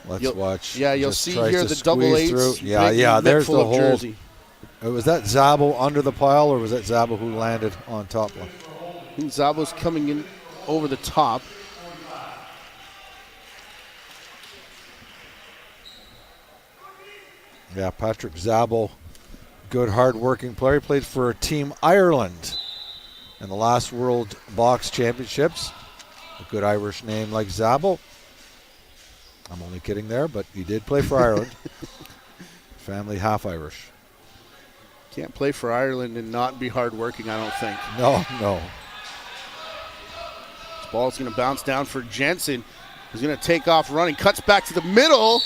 Let's watch. Yeah, you'll see here the double eights. Yeah, there's the hold. Jersey. Was that Zabo under the pile, or was that Zabo who landed on top one? I think Zabo's coming in over the top. Yeah, Patrick Zabo, good hard-working player. He played for Team Ireland in the last World Box Championships. A good Irish name like Zabo. I'm only kidding there, but he did play for Ireland. Family half Irish. Can't play for Ireland and not be hardworking, I don't think. No. This ball's going to bounce down for Jensen. He's going to take off running, cuts back to the middle,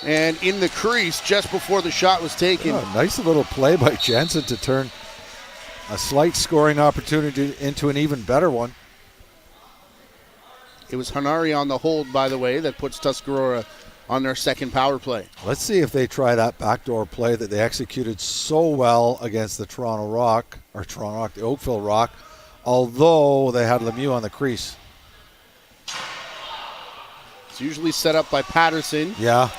and in the crease just before the shot was taken. Oh, nice little play by Jensen to turn a slight scoring opportunity into an even better one. It was Hanari on the hold, by the way, that puts Tuscarora on their second power play. Let's see if they try that backdoor play that they executed so well against the the Oakville Rock, although they had Lemieux on the crease. It's usually set up by Patterson. Yeah.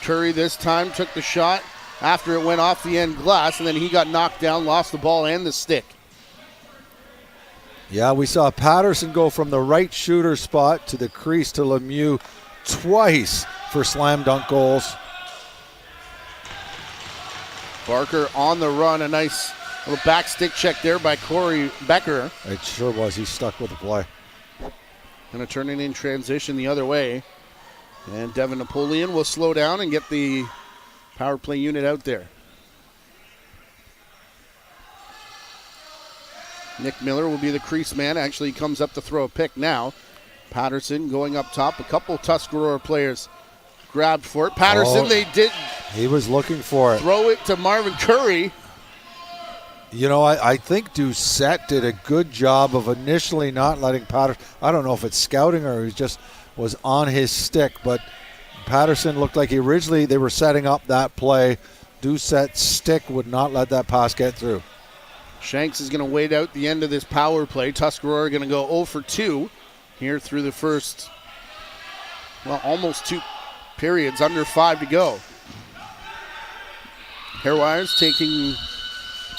Curry this time took the shot after it went off the end glass, and then he got knocked down, lost the ball and the stick. Yeah, we saw Patterson go from the right shooter spot to the crease to Lemieux twice for slam dunk goals. Barker on the run, a nice little back stick check there by Corey Becker. It sure was. He stuck with the play. Going to turn it in transition the other way. And Devin Napoleon will slow down and get the power play unit out there. Nick Miller will be the crease man. Actually, he comes up to throw a pick now. Patterson going up top. A couple Tuscarora players grabbed for it. Patterson, they did. He was looking for it. Throw it to Marvin Curry. You know, I think Doucette did a good job of initially not letting Patterson. I don't know if it's scouting or he just was on his stick, but Patterson looked like they were setting up that play. Doucette's stick would not let that pass get through. Shanks is going to wait out the end of this power play. Tuscarora going to go 0 for 2 here through the first, almost 2 periods, under 5 to go. Hairwires taking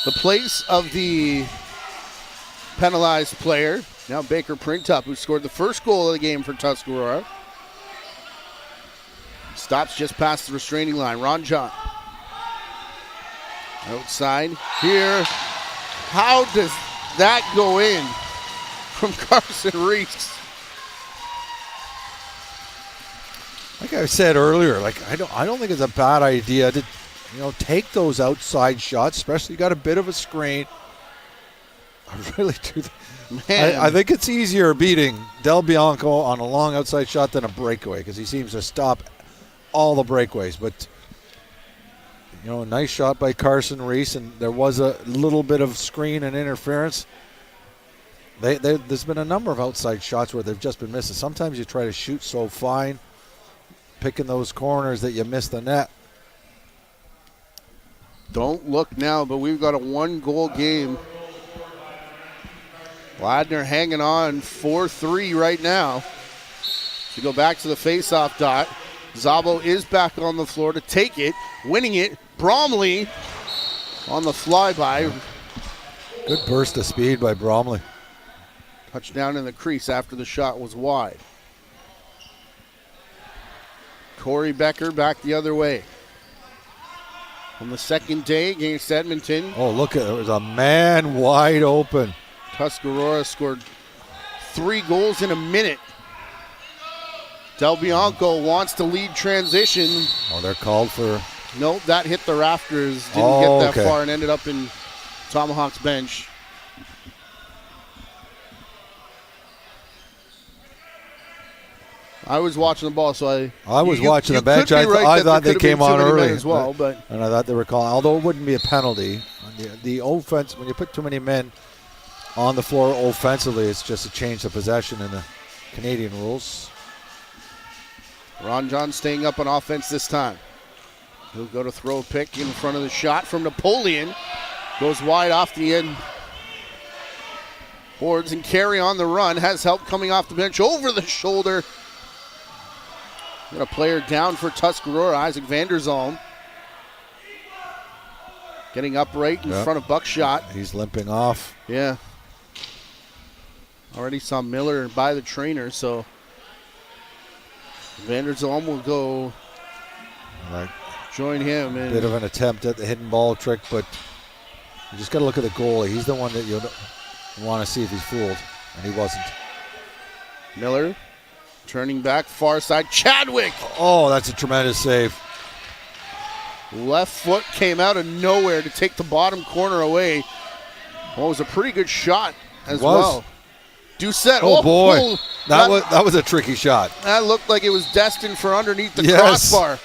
the place of the penalized player. Now Baker Printup, who scored the first goal of the game for Tuscarora. Stops just past the restraining line. Ron John. Outside here. How does that go in from Carson Reese? Like I said earlier, I don't think it's a bad idea to, take those outside shots, especially you got a bit of a screen. I really do. I think it's easier beating Del Bianco on a long outside shot than a breakaway because he seems to stop all the breakaways. But a nice shot by Carson Reese, and there was a little bit of screen and interference. There's been a number of outside shots where they've just been missing. Sometimes you try to shoot so fine, picking those corners that you miss the net. Don't look now, but we've got a 1-goal game. Ladner hanging on 4-3 right now. To go back to the face-off dot. Zabo is back on the floor to take it, winning it. Bromley on the flyby. Good burst of speed by Bromley. Touchdown in the crease after the shot was wide. Corey Becker back the other way. On the second day against Edmonton, Oh, look, there was a man wide open. Tuscarora scored 3 goals in a minute. Del Bianco wants to lead transition. Oh, they're called for. Nope, that hit the rafters. Didn't get that okay. far and ended up in Tomahawk's bench. I was watching the ball, so I was watching the bench. Could be right I that thought there they could have came been too on many men early as well, but and I thought they were calling. Although it wouldn't be a penalty. The offense, when you put too many men on the floor offensively, it's just a change of possession in the Canadian rules. Ron John staying up on offense this time. He'll go to throw a pick in front of the shot from Napoleon. Goes wide off the end. Boards and carry on the run. Has help coming off the bench over the shoulder. Got a player down for Tuscarora, Isaac Vanderzalm. Getting upright in front of Buckshot. He's limping off. Yeah. Already saw Miller by the trainer, so Vanderzalm will go join him. And Bit of an attempt at the hidden ball trick, but you just got to look at the goalie. He's the one that you want to see if he's fooled, and he wasn't. Miller turning back, far side. Chadwick! Oh, that's a tremendous save. Left foot came out of nowhere to take the bottom corner away. Well, it was a pretty good shot as well. Doucette. Oh, boy. Oh, that was a tricky shot. That looked like it was destined for underneath the Yes. crossbar.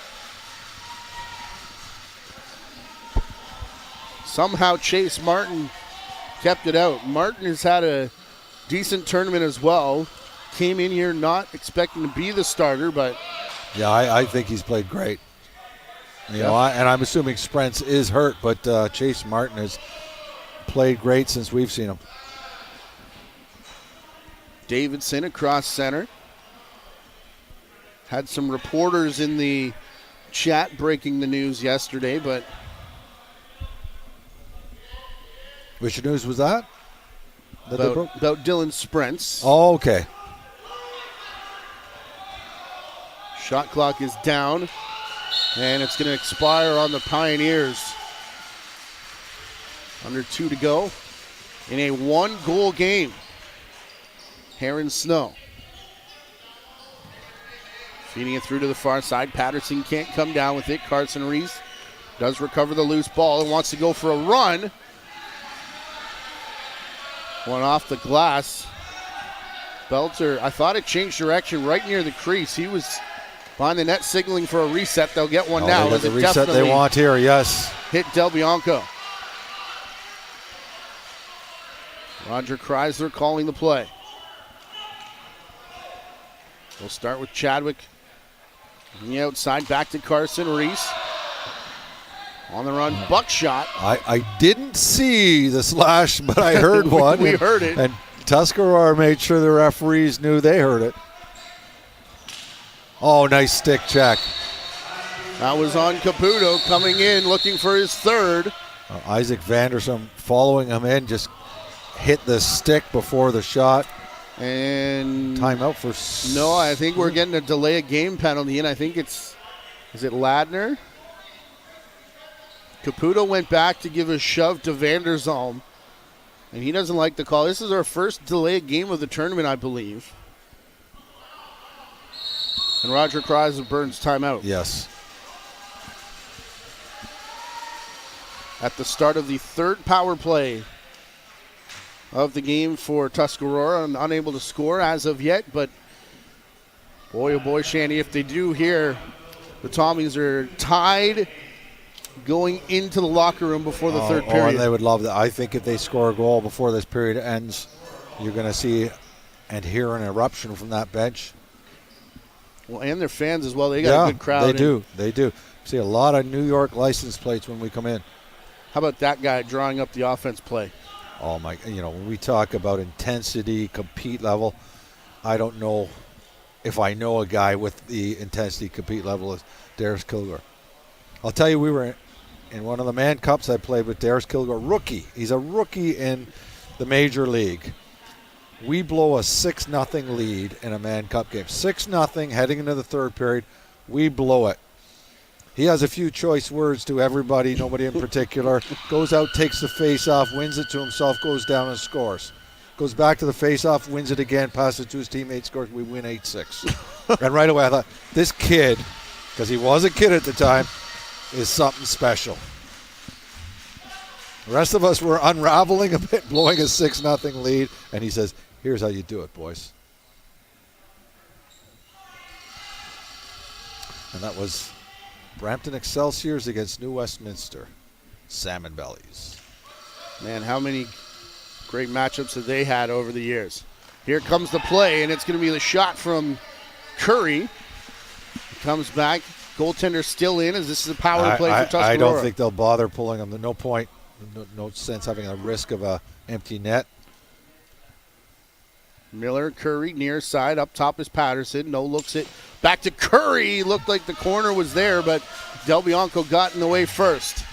Somehow Chase Martin kept it out. Martin has had a decent tournament as well. Came in here not expecting to be the starter, but Yeah, I think he's played great. You know, and I'm assuming Sprents is hurt, but Chase Martin has played great since we've seen him. Davidson across center. Had some reporters in the chat breaking the news yesterday, but Which news was that? about Dylan Sprents. Oh, okay. Shot clock is down, and it's going to expire on the Pioneers. Under 2 to go in a 1-goal game. Heron Snow feeding it through to the far side. Patterson can't come down with it. Carson Reese does recover the loose ball and wants to go for a run. One off the glass. Belter, I thought it changed direction right near the crease. He was behind the net signaling for a reset. They'll get one now. They got the reset they want here, yes. Hit Del Bianco. Roger Chrysler calling the play. We'll start with Chadwick on the outside, back to Carson Reese. On the run, Buckshot. I didn't see the slash, but I heard one. We heard it. And Tuscarora made sure the referees knew they heard it. Oh, nice stick check. That was on Caputo coming in, looking for his third. Isaac Vandersum following him in, just hit the stick before the shot. And timeout for... No, I think we're getting a delay of game penalty, and I think is it Ladner? Caputo went back to give a shove to Vanderzalm, and he doesn't like the call. This is our first delay game of the tournament, I believe. And Roger Chrysler burns timeout. Yes. At the start of the third power play of the game for Tuscarora, and unable to score as of yet, but boy, oh boy, Shandy, if they do here, the Tommies are tied going into the locker room before the third period. And they would love that. I think if they score a goal before this period ends, you're going to see and hear an eruption from that bench. Well, and their fans as well. They got a good crowd. They do. See a lot of New York license plates when we come in. How about that guy drawing up the offense play? Oh, my. When we talk about intensity, compete level, I don't know if I know a guy with the intensity, compete level as Darius Kilgore. I'll tell you, we were in one of the Man Cups. I played with Darius Kilgore, rookie. He's a rookie in the Major League. We blow a 6-0 lead in a Man Cup game. 6-0 heading into the third period. We blow it. He has a few choice words to everybody, nobody in particular. Goes out, takes the face-off, wins it to himself, goes down and scores. Goes back to the face-off, wins it again, passes it to his teammate, scores. We win 8-6. And right away I thought, this kid, because he was a kid at the time, is something special. The rest of us were unraveling a bit, blowing a 6-0 lead, and he says, here's how you do it, boys. And that was Brampton Excelsiors against New Westminster. Salmon Bellies. Man, how many great matchups have they had over the years? Here comes the play, and it's going to be the shot from Curry. Comes back. Goaltender still in, as this is a power play for Tuscarora. I don't think they'll bother pulling him. No point. No sense having a risk of a empty net. Miller, Curry, near side. Up top is Patterson. No looks it. Back to Curry. Looked like the corner was there, but Del Bianco got in the way first.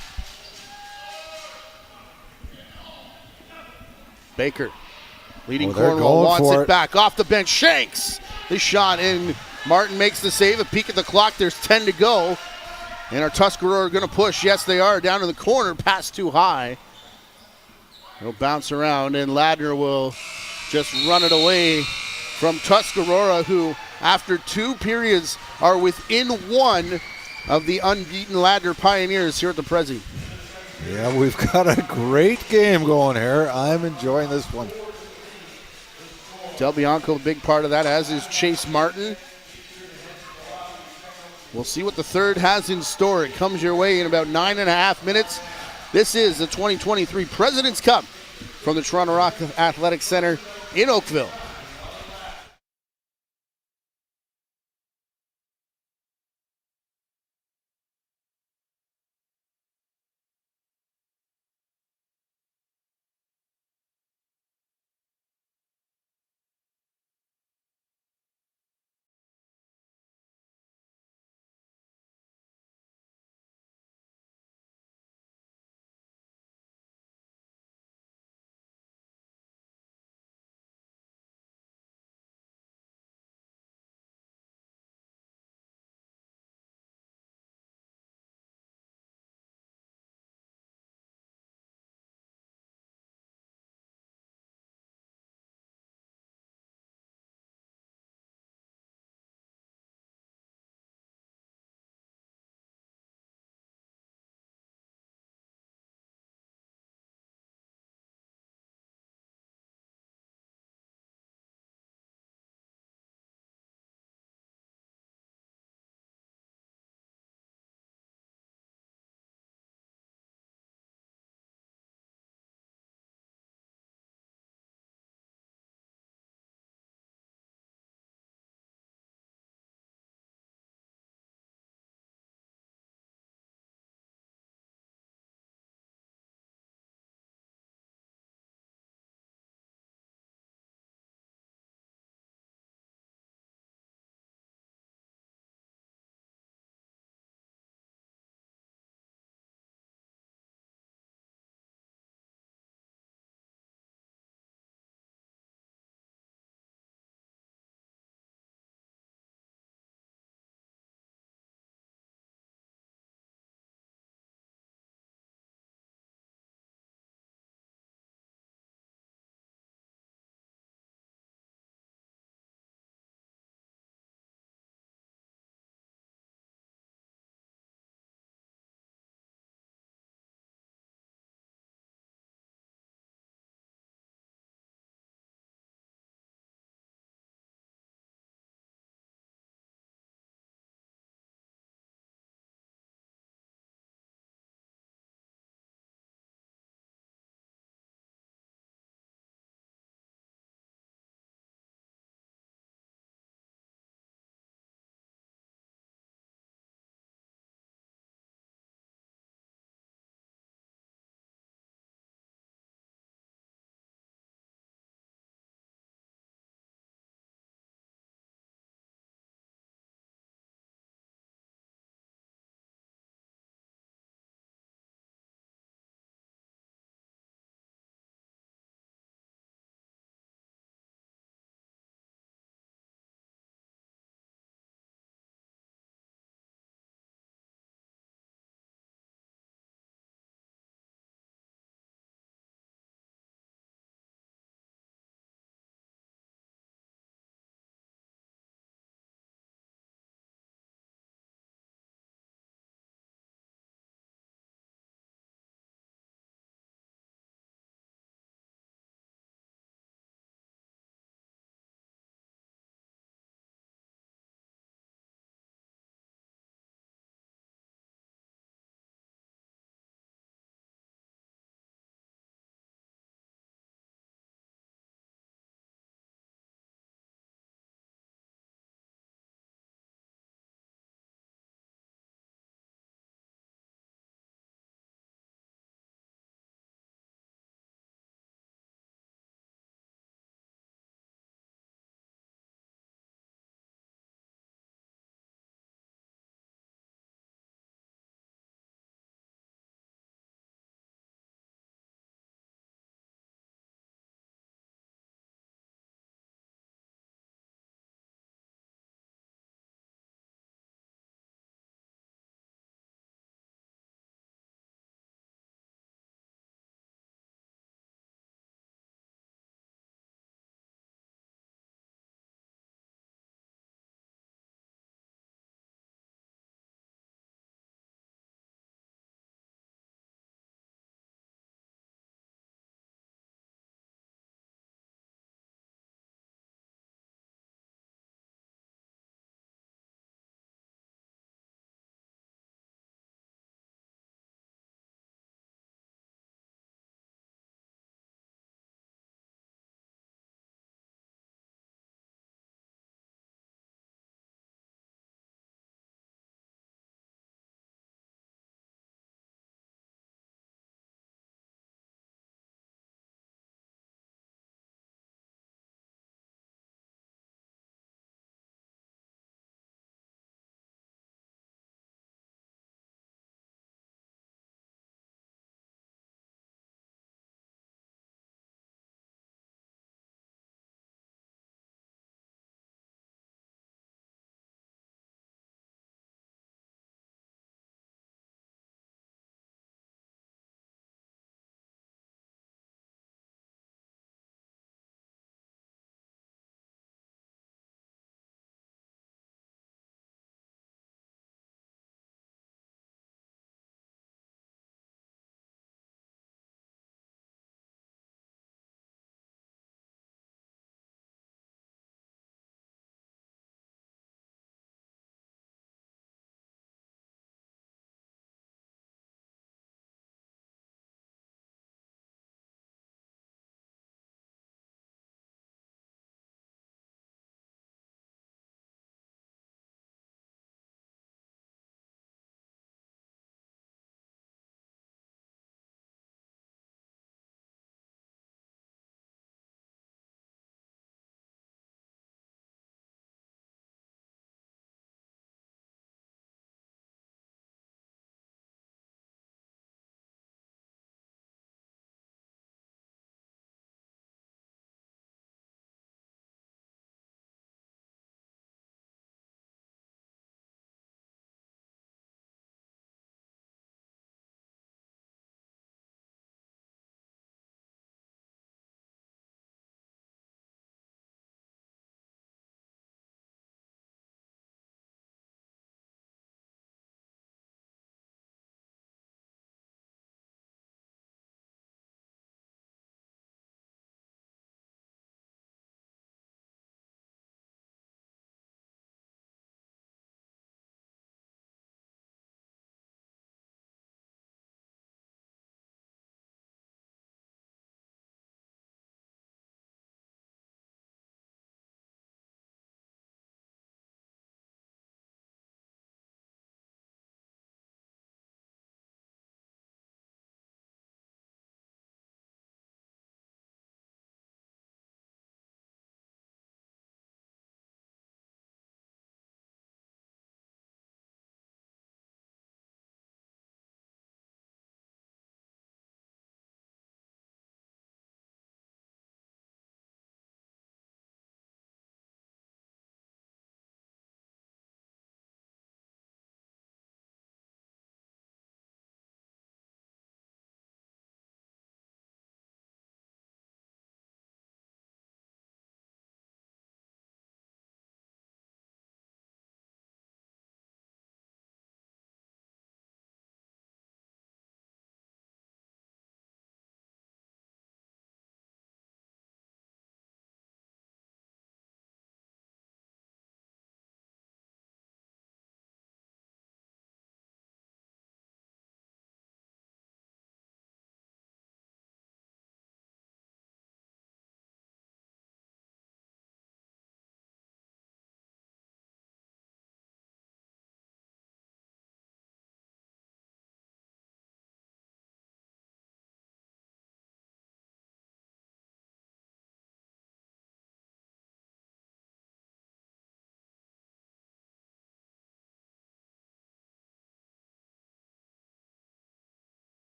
Baker, leading Cornwall, wants it back. Off the bench, Shanks. The shot in. Martin makes the save. A peek at the clock. There's 10 to go. And our Tuscarora are going to push. Yes, they are. Down in the corner. Pass too high. It'll bounce around, and Ladner will just run it away from Tuscarora, who, after 2 periods, are within 1 of the unbeaten Ladner Pioneers here at the Prezi. Yeah, we've got a great game going here. I'm enjoying this one. Del Bianco, a big part of that, as is Chase Martin. We'll see what the third has in store. It comes your way in about 9.5 minutes. This is the 2023 President's Cup from the Toronto Rock Athletic Center in Oakville.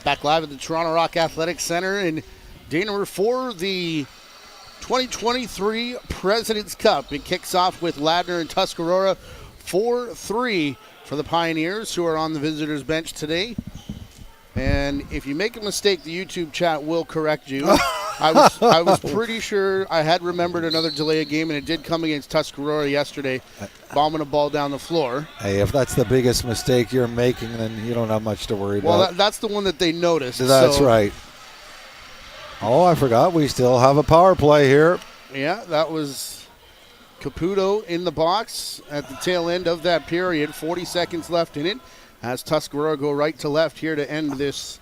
Back live at the Toronto Rock Athletic Center in day number 4, the 2023 President's Cup. It kicks off with Ladner and Tuscarora, 4-3 for the Pioneers, who are on the visitors' bench today. And if you make a mistake, the YouTube chat will correct you. I was pretty sure I had remembered another delay of game, and it did come against Tuscarora yesterday, bombing a ball down the floor. Hey, if that's the biggest mistake you're making, then you don't have much to worry about. Well, that's the one that they noticed. That's right. Oh, I forgot. We still have a power play here. Yeah, that was Caputo in the box at the tail end of that period. 40 seconds left in it as Tuscarora go right to left here to end this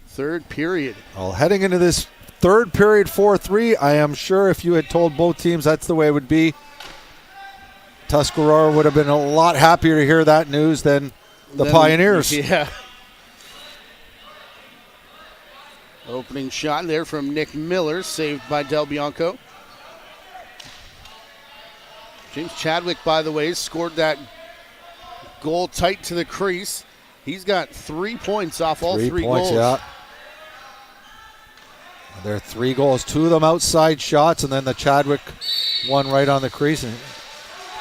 third period. Well, heading into this third period, 4-3, I am sure if you had told both teams that's the way it would be, Tuscarora would have been a lot happier to hear that news than the Pioneers. Yeah. Opening shot there from Nick Miller, saved by Del Bianco. James Chadwick, by the way, scored that goal tight to the crease. He's got 3 points off all 3 goals. Yeah. There are 3 goals, 2 of them outside shots, and then the Chadwick one right on the crease. And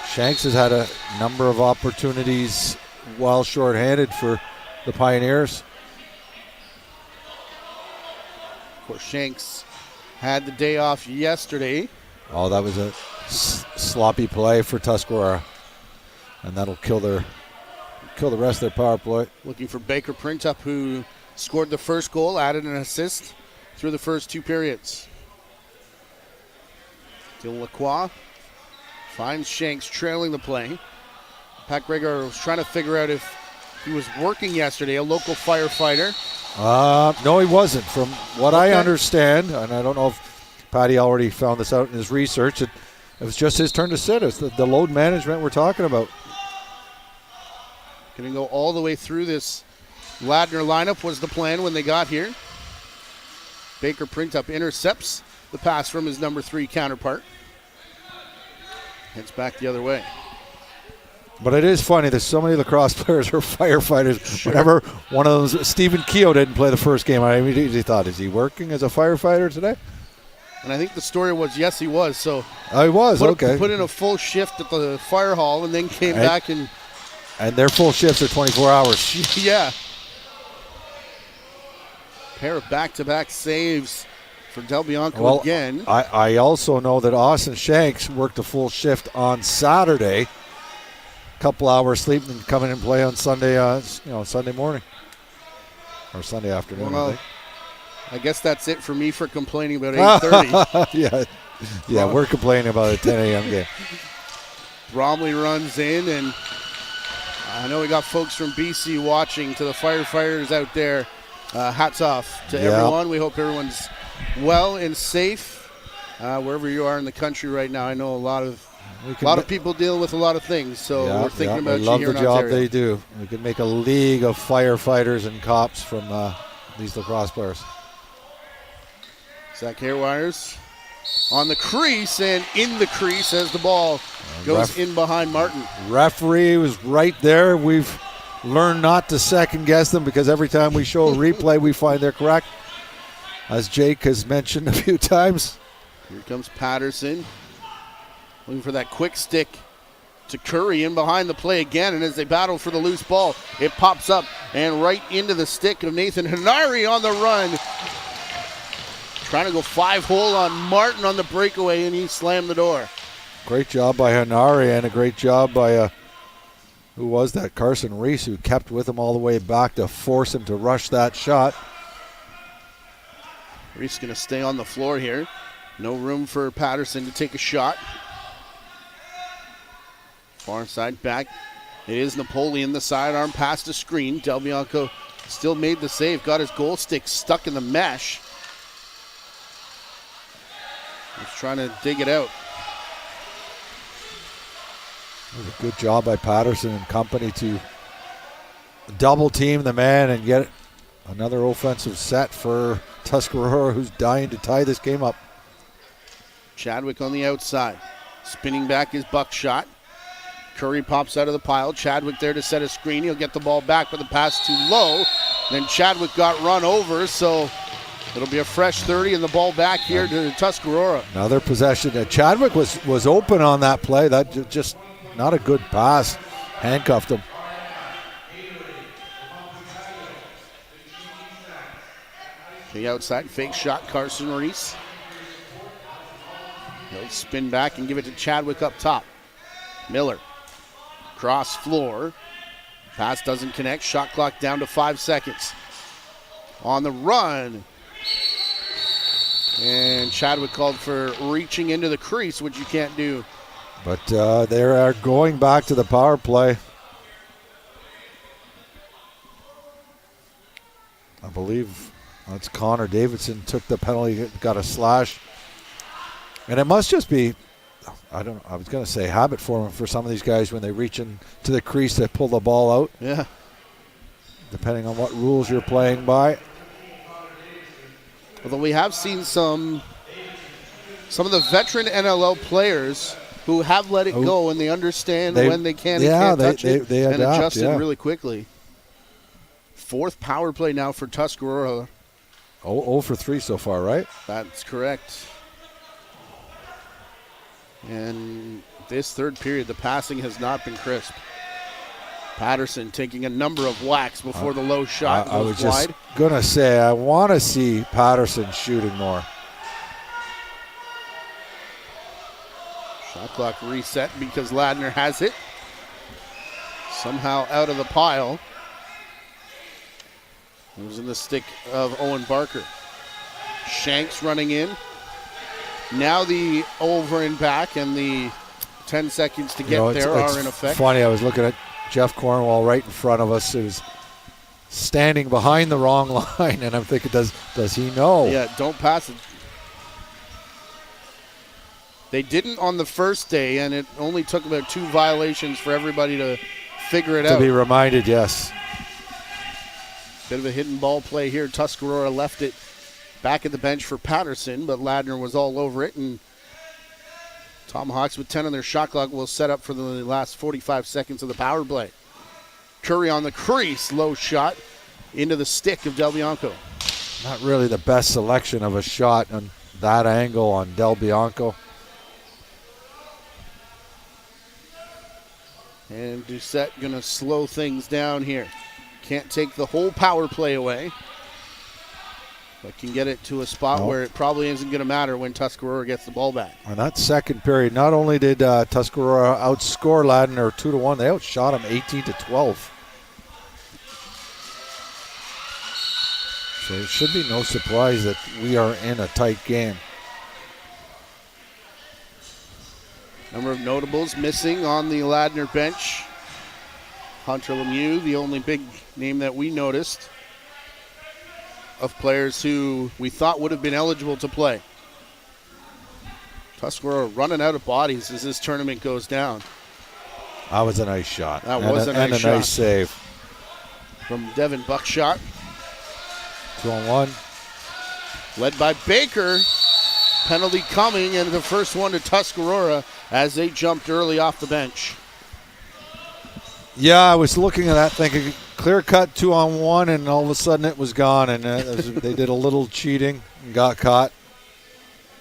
Shanks has had a number of opportunities while shorthanded for the Pioneers. Of course, Shanks had the day off yesterday. Oh, that was a sloppy play for Tuscarora, and that'll kill the rest of their power play. Looking for Baker Printup, who scored the first goal, added an assist through the first 2 periods. Dylan Lacroix finds Shanks trailing the play. Pat Gregor was trying to figure out if he was working yesterday, a local firefighter. No, he wasn't. From what I understand, and I don't know if Patty already found this out in his research, it was just his turn to sit. It's the load management we're talking about. Going to go all the way through this Ladner lineup was the plan when they got here. Baker Printup intercepts the pass from his number 3 counterpart. Heads back the other way. But it is funny that so many lacrosse players are firefighters. Sure. Whenever one of them, Stephen Keogh didn't play the first game, I immediately thought, is he working as a firefighter today? And I think the story was, yes, he was. So he was, okay. Put in a full shift at the fire hall and then came back and... And their full shifts are 24 hours. Yeah. Pair of back-to-back saves for Del Bianco again. I also know that Austin Shanks worked a full shift on Saturday. Couple hours sleep and come in and play on Sunday, Sunday morning or Sunday afternoon. Well, I guess that's it for me for complaining about 8:30. yeah, we're complaining about a 10 a.m. game. Bromley runs in, and I know we got folks from BC watching. To the firefighters out there, hats off to everyone. We hope everyone's well and safe wherever you are in the country right now. I know a lot of people deal with a lot of things, so we're thinking about you here in Ontario. We love the job they do. We could make a league of firefighters and cops from these lacrosse players. Zach Hairwires on the crease and in the crease as the ball goes in behind Martin. Referee was right there. We've learned not to second guess them because every time we show a replay, we find they're correct. As Jake has mentioned a few times. Here comes Patterson. Looking for that quick stick to Curry in behind the play again. And as they battle for the loose ball, it pops up and right into the stick of Nathan Hanari on the run. Trying to go 5-hole on Martin on the breakaway, and he slammed the door. Great job by Hanari and a great job by, who was that? Carson Reese, who kept with him all the way back to force him to rush that shot. Reese going to stay on the floor here. No room for Patterson to take a shot. Far side back. It is Napoleon, the sidearm past the screen. Del Bianco still made the save. Got his goal stick stuck in the mesh. He's trying to dig it out. It was a good job by Patterson and company to double team the man and get another offensive set for Tuscarora, who's dying to tie this game up. Chadwick on the outside. Spinning back his buck shot. Curry pops out of the pile. Chadwick there to set a screen. He'll get the ball back, but the pass too low. Then Chadwick got run over, so it'll be a fresh 30 and the ball back here to Tuscarora. Another possession. Chadwick was open on that play. That just not a good pass. Handcuffed him. The outside fake shot, Carson Reese. He'll spin back and give it to Chadwick up top. Miller. Cross floor. Pass doesn't connect. Shot clock down to 5 seconds. On the run. And Chadwick called for reaching into the crease, which you can't do. But they are going back to the power play. I believe that's Connor Davidson took the penalty, got a slash. And it must just be, I was going to say habit forming for some of these guys when they reach into the crease to pull the ball out. Yeah. Depending on what rules you're playing by. Although we have seen some of the veteran NLL players who have let it go and they understand when they can and can't touch it they and adapt, adjust it really quickly. Fourth power play now for Tuscarora. 0 for 3 so far, right? That's correct. And this third period, the passing has not been crisp. Patterson taking a number of whacks before the low shot I was goes just wide. going to say, I want to see Patterson shooting more. Shot clock reset because Ladner has it. Somehow out of the pile. It was in the stick of Owen Barker. Shanks running in. Now the over and back and the 10 seconds to get there are in effect. Funny, I was looking at Jeff Cornwall right in front of us, who's standing behind the wrong line, and I'm thinking, does he know? Yeah, don't pass it. They didn't on the first day, and it only took about 2 violations for everybody to figure it out. To be reminded, yes. Bit of a hidden ball play here. Tuscarora left it back at the bench for Patterson, but Ladner was all over it, and Tomahawks with 10 on their shot clock will set up for the last 45 seconds of the power play. Curry on the crease, low shot into the stick of Del Bianco. Not really the best selection of a shot on that angle on Del Bianco. And Doucette going to slow things down here. Can't take the whole power play away, but can get it to a spot where it probably isn't going to matter when Tuscarora gets the ball back. In that second period, not only did Tuscarora outscore Ladner 2-1, they outshot him 18-12. So it should be no surprise that we are in a tight game. Number of notables missing on the Ladner bench. Hunter Lemieux, the only big name that we noticed of players who we thought would have been eligible to play. Tuscarora running out of bodies as this tournament goes down. That was a nice shot. That was a nice shot. And a nice save. From Devin Buckshot. 2-on-1. Led by Baker. Penalty coming, and the first one to Tuscarora as they jumped early off the bench. Yeah, I was looking at that thinking, clear cut 2-on-1, and all of a sudden it was gone, and they did a little cheating and got caught.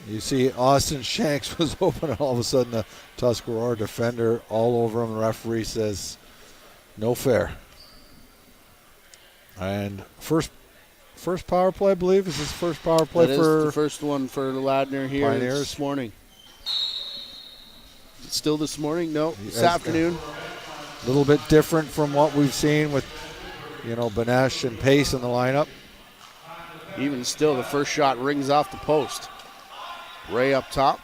You see Austin Shanks was open, and all of a sudden the Tuscarora defender all over him. The referee says, no fair. And first power play, I believe, is his first power play that for is the first one for Ladner here Pioneers this morning. Still this morning? No, this afternoon. A little bit different from what we've seen with, Banesh and Pace in the lineup. Even still, the first shot rings off the post. Ray up top.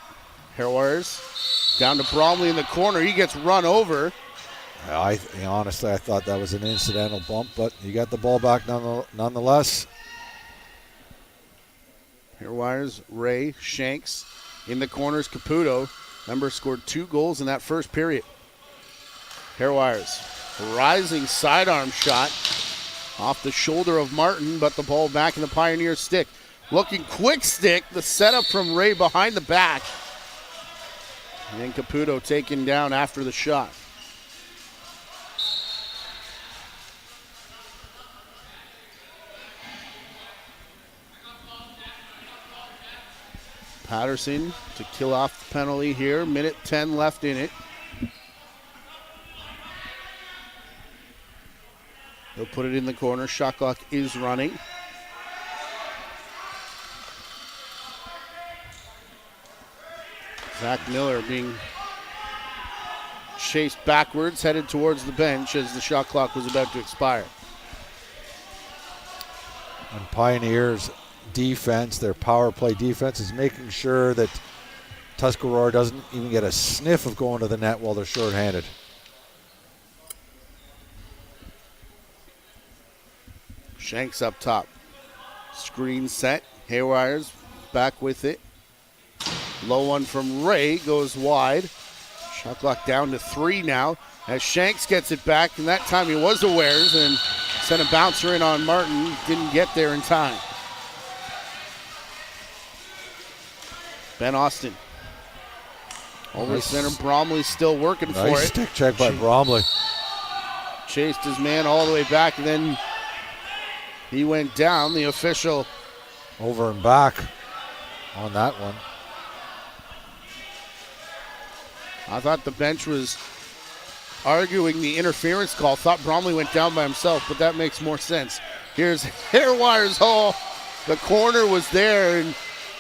Hairwires down to Bromley in the corner. He gets run over. Honestly, I thought that was an incidental bump, but he got the ball back nonetheless. Hairwires, Ray, Shanks in the corners. Caputo, remember, scored 2 goals in that first period. Hairwires, rising sidearm shot off the shoulder of Martin, but the ball back in the Pioneer stick. Looking quick stick, the setup from Ray behind the back. And Caputo taken down after the shot. Patterson to kill off the penalty here. Minute 10 left in it. He'll put it in the corner. Shot clock is running. Zach Miller being chased backwards, headed towards the bench as the shot clock was about to expire. And Pioneers defense, their power play defense, is making sure that Tuscarora doesn't even get a sniff of going to the net while they're shorthanded. Shanks up top. Screen set. Haywire's back with it. Low one from Ray goes wide. Shot clock down to 3 now as Shanks gets it back, and that time he was awares and sent a bouncer in on Martin. Didn't get there in time. Ben Austin. Over Nice. center. Bromley still working for Nice it. stick check by Bromley. Chased his man all the way back, and then he went down. The official Over and back on that one. I thought the bench was arguing the interference call. Thought Bromley went down by himself, but that makes more sense. Here's Hairwire's hole. The corner was there, and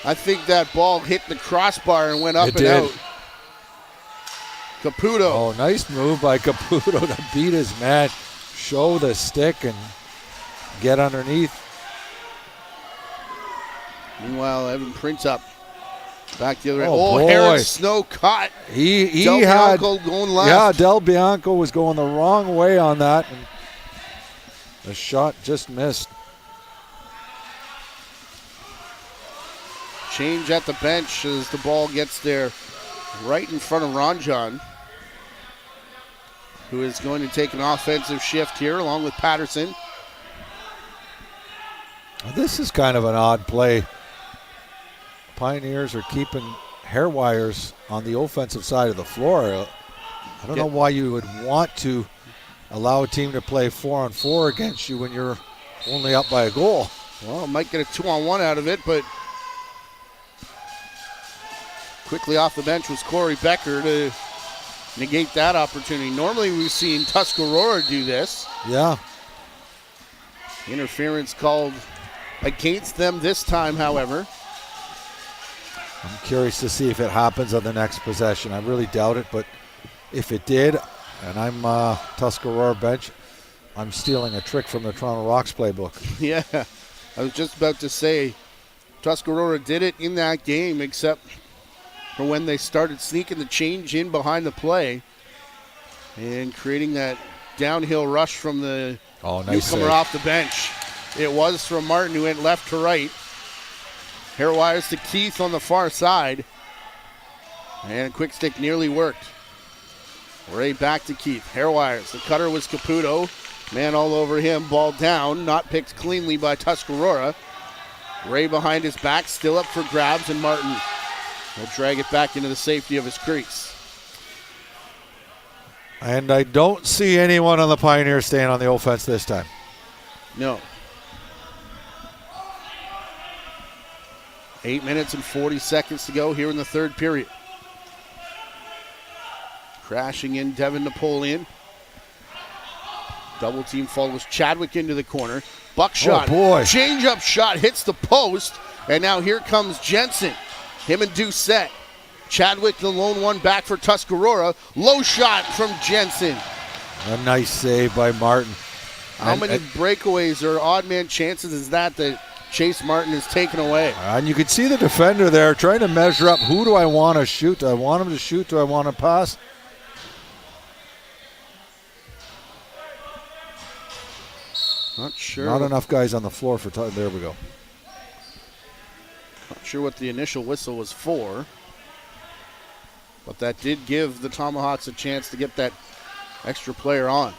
I think that ball hit the crossbar and went up It and did. out. Caputo. Oh, nice move by Caputo to beat his man, show the stick, and get underneath. Meanwhile, Evan Printup back the other way. Oh, Oh, boy. Harris Snow caught. He Del had Bianco going left. Yeah, Del Bianco was going the wrong way on that, and the shot just missed. Change at the bench as the ball gets there right in front of Ranjan, who is going to take an offensive shift here along with Patterson. This is kind of an odd play. Pioneers are keeping Hairwires on the offensive side of the floor. I don't know why you would want to allow a team to play 4-on-4 against you when you're only up by a goal. Well, might get a 2-on-1 out of it, but quickly off the bench was Corey Becker to negate that opportunity. Normally we've seen Tuscarora do this. Yeah. Interference called against them this time, however. I'm curious to see if it happens on the next possession. I really doubt it, but if it did, and I'm Tuscarora bench, I'm stealing a trick from the Toronto Rocks playbook. Yeah, I was just about to say Tuscarora did it in that game, except for when they started sneaking the change in behind the play and creating that downhill rush from the Nice newcomer save. off the bench. It was from Martin, who went left to right. Hairwires to Keith on the far side. And a quick stick nearly worked. Ray back to Keith. Hairwires. The cutter was Caputo. Man all over him. Ball down. Not picked cleanly by Tuscarora. Ray behind his back. Still up for grabs. And Martin will drag it back into the safety of his crease. And I don't see anyone on the Pioneers staying on the offense this time. No. 8 minutes and 40 seconds to go here in the third period. Crashing in, Devin Napoleon. Double team follows Chadwick into the corner. Buckshot. Oh, boy. Change-up shot hits the post. And now here comes Jensen. Him and Doucette. Chadwick, the lone one back for Tuscarora. Low shot from Jensen. A nice save by Martin. How many breakaways or odd man chances is that Chase Martin has taken away? And you could see the defender there trying to measure up, who do I want to shoot? Do I want him to shoot? Do I want to pass? Not sure. Not enough guys on the floor for there we go. Not sure what the initial whistle was for. But that did give the Tomahawks a chance to get that extra player on.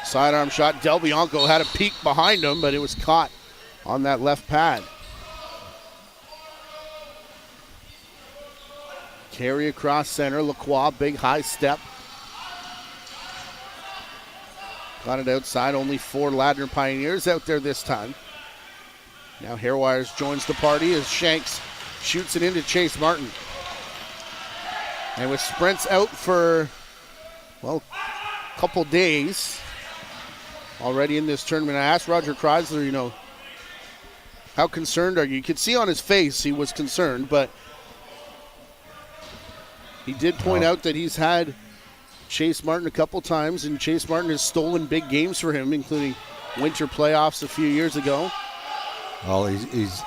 Sidearm shot. Del Bianco had a peek behind him, but it was caught on that left pad. Carry across center. Lacroix, big high step. Got it outside. Only 4 Ladner Pioneers out there this time. Now Hairwires joins the party as Shanks shoots it into Chase Martin. And with Sprint's out for, well, a couple days already in this tournament, I asked Roger Kreisler, how concerned are you? You could see on his face he was concerned, but he did point out that he's had Chase Martin a couple times, and Chase Martin has stolen big games for him, including winter playoffs a few years ago. Well, he's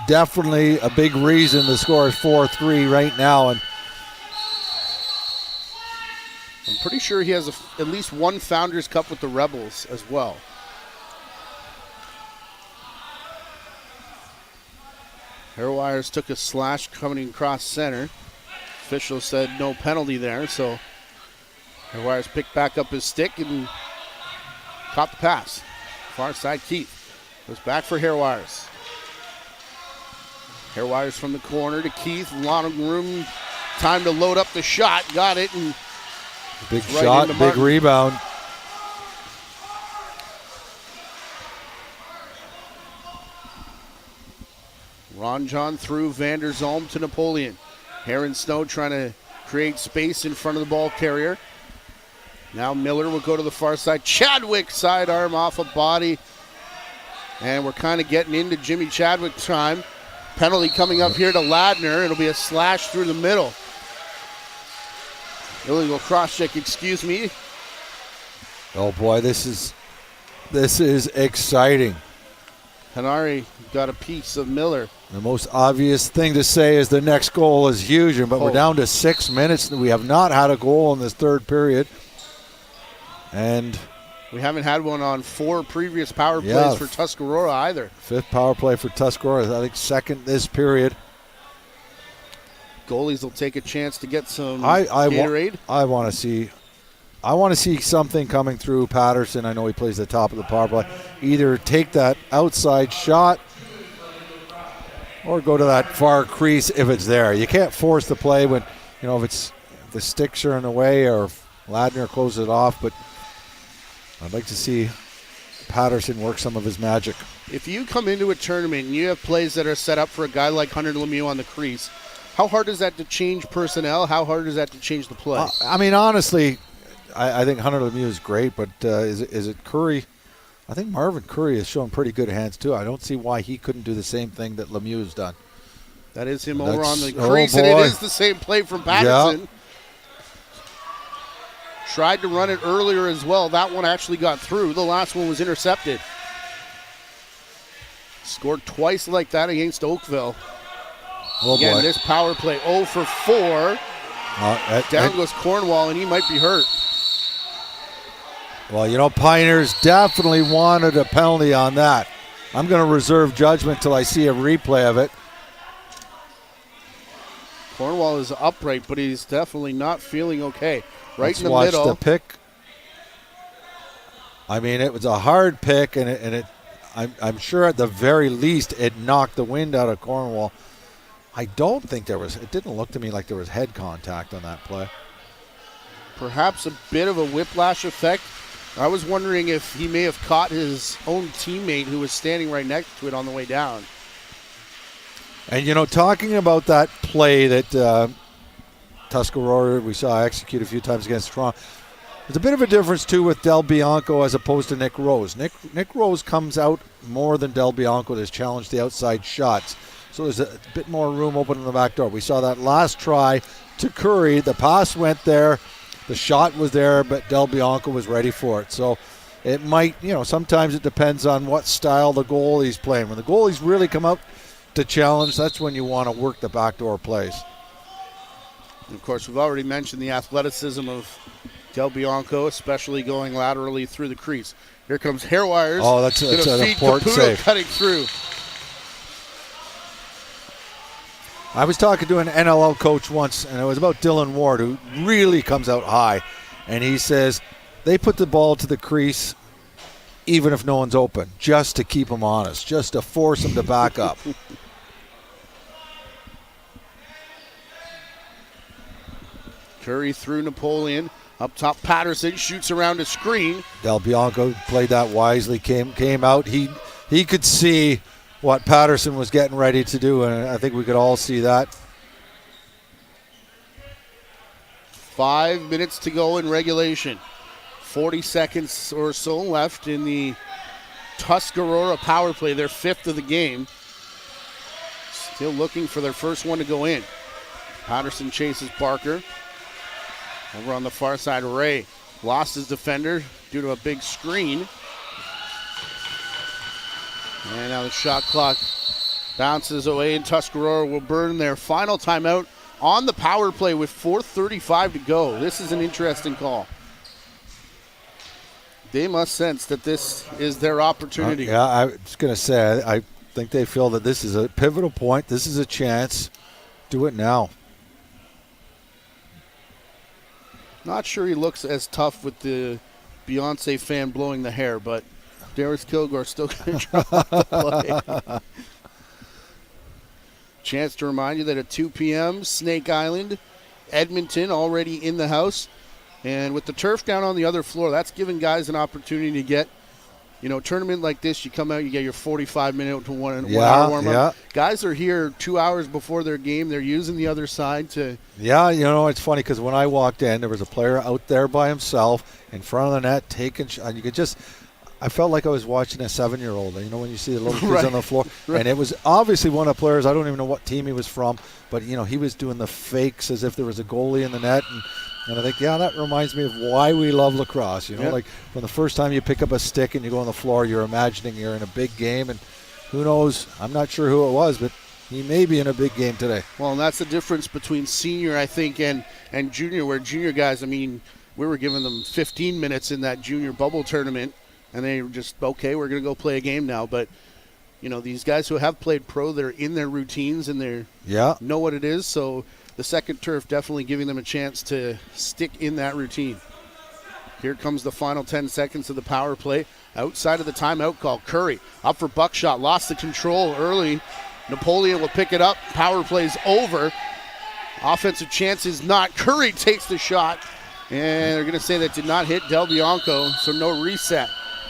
definitely a big reason the score is 4-3 right now, and I'm pretty sure he has at least one Founders Cup with the Rebels as well. Hairwires took a slash coming across center. Official said no penalty there, so Hairwires picked back up his stick and caught the pass. Far side Keith goes back for Hairwires. Hairwires from the corner to Keith. A lot of room, time to load up the shot. Got it, and big shot, big rebound. Ron John through Vanderzalm to Napoleon. Heron Snow trying to create space in front of the ball carrier. Now Miller will go to the far side. Chadwick sidearm off a body. And we're kind of getting into Jimmy Chadwick time. Penalty coming up here to Ladner. It'll be a slash through the middle. Illegal cross check, excuse me. Oh boy, this is exciting. Hanari got a piece of Miller. The most obvious thing to say is the next goal is huge, but we're down to 6 minutes. We have not had a goal in this third period. And we haven't had one on 4 previous power plays for Tuscarora either. 5th power play for Tuscarora. I think 2nd this period. Goalies will take a chance to get some Gatorade. I want to see something coming through Patterson. I know he plays the top of the power play. Either take that outside shot or go to that far crease if it's there. You can't force the play when, if the sticks are in the way or if Ladner closes it off, but I'd like to see Patterson work some of his magic. If you come into a tournament and you have plays that are set up for a guy like Hunter Lemieux on the crease, how hard is that to change personnel? How hard is that to change the play? Honestly, I think Hunter Lemieux is great, but is it Curry? I think Marvin Curry has shown pretty good hands too. I don't see why he couldn't do the same thing that Lemieux has done. That is him over on the crease, and it is the same play from Patterson. Yeah. Tried to run it earlier as well. That one actually got through. The last one was intercepted. Scored twice like that against Oakville. Oh, again, boy. this power play 0 for 4. Down goes Cornwall, and he might be hurt. Well, Pioneers definitely wanted a penalty on that. I'm going to reserve judgment till I see a replay of it. Cornwall is upright, but he's definitely not feeling okay. Let's in the watch middle. The pick. I mean, it was a hard pick, and I'm sure at the very least it knocked the wind out of Cornwall. I don't think it didn't look to me like there was head contact on that play. Perhaps a bit of a whiplash effect. I was wondering if he may have caught his own teammate who was standing right next to it on the way down. And, talking about that play that Tuscarora we saw execute a few times against Toronto, there's a bit of a difference, too, with Del Bianco as opposed to Nick Rose. Nick Rose comes out more than Del Bianco to challenge the outside shots. So there's a bit more room open in the back door. We saw that last try to Curry. The pass went there. The shot was there, but Del Bianco was ready for it. So it might, sometimes it depends on what style the goalie's playing. When the goalies really come out to challenge, that's when you want to work the backdoor plays. And of course, we've already mentioned the athleticism of Del Bianco, especially going laterally through the crease. Here comes Hairwires. Oh, that's an important save. Cutting through. I was talking to an NLL coach once, and it was about Dylan Ward, who really comes out high. And he says they put the ball to the crease even if no one's open, just to keep them honest, just to force them to back up. Curry through Napoleon. Up top, Patterson shoots around a screen. Del Bianco played that wisely, came out. He could see what Patterson was getting ready to do, and I think we could all see that. 5 minutes to go in regulation. 40 seconds or so left in the Tuscarora power play, their 5th of the game. Still looking for their first one to go in. Patterson chases Barker. Over on the far side, Ray lost his defender due to a big screen. And now the shot clock bounces away, and Tuscarora will burn their final timeout on the power play with 4:35 to go. This is an interesting call. They must sense that this is their opportunity. Yeah, I was going to say, I think they feel that this is a pivotal point. This is a chance. Do it now. Not sure he looks as tough with the Beyonce fan blowing the hair, but Darius Kilgore's still going to drop the play. Chance to remind you that at 2 p.m., Snake Island, Edmonton already in the house. And with the turf down on the other floor, that's giving guys an opportunity to get, a tournament like this, you come out, you get your 45-minute to one hour warm-up. Yeah. Guys are here 2 hours before their game. They're using the other side to... Yeah, it's funny because when I walked in, there was a player out there by himself in front of the net taking shots. You could just... I felt like I was watching a 7-year-old, when you see the little kids on the floor. Right. And it was obviously one of the players, I don't even know what team he was from, but, he was doing the fakes as if there was a goalie in the net. And I think, that reminds me of why we love lacrosse. Like from the first time you pick up a stick and you go on the floor, you're imagining you're in a big game. And who knows, I'm not sure who it was, but he may be in a big game today. Well, and that's the difference between senior, I think, and junior, where junior guys, we were giving them 15 minutes in that junior bubble tournament. And they were just, okay, we're going to go play a game now. But, these guys who have played pro, they're in their routines and they know what it is. So the second turf definitely giving them a chance to stick in that routine. Here comes the final 10 seconds of the power play. Outside of the timeout call, Curry up for Buckshot. Lost the control early. Napoleon will pick it up. Power play's over. Offensive chance is not. Curry takes the shot. And they're going to say that did not hit Del Bianco, so no reset.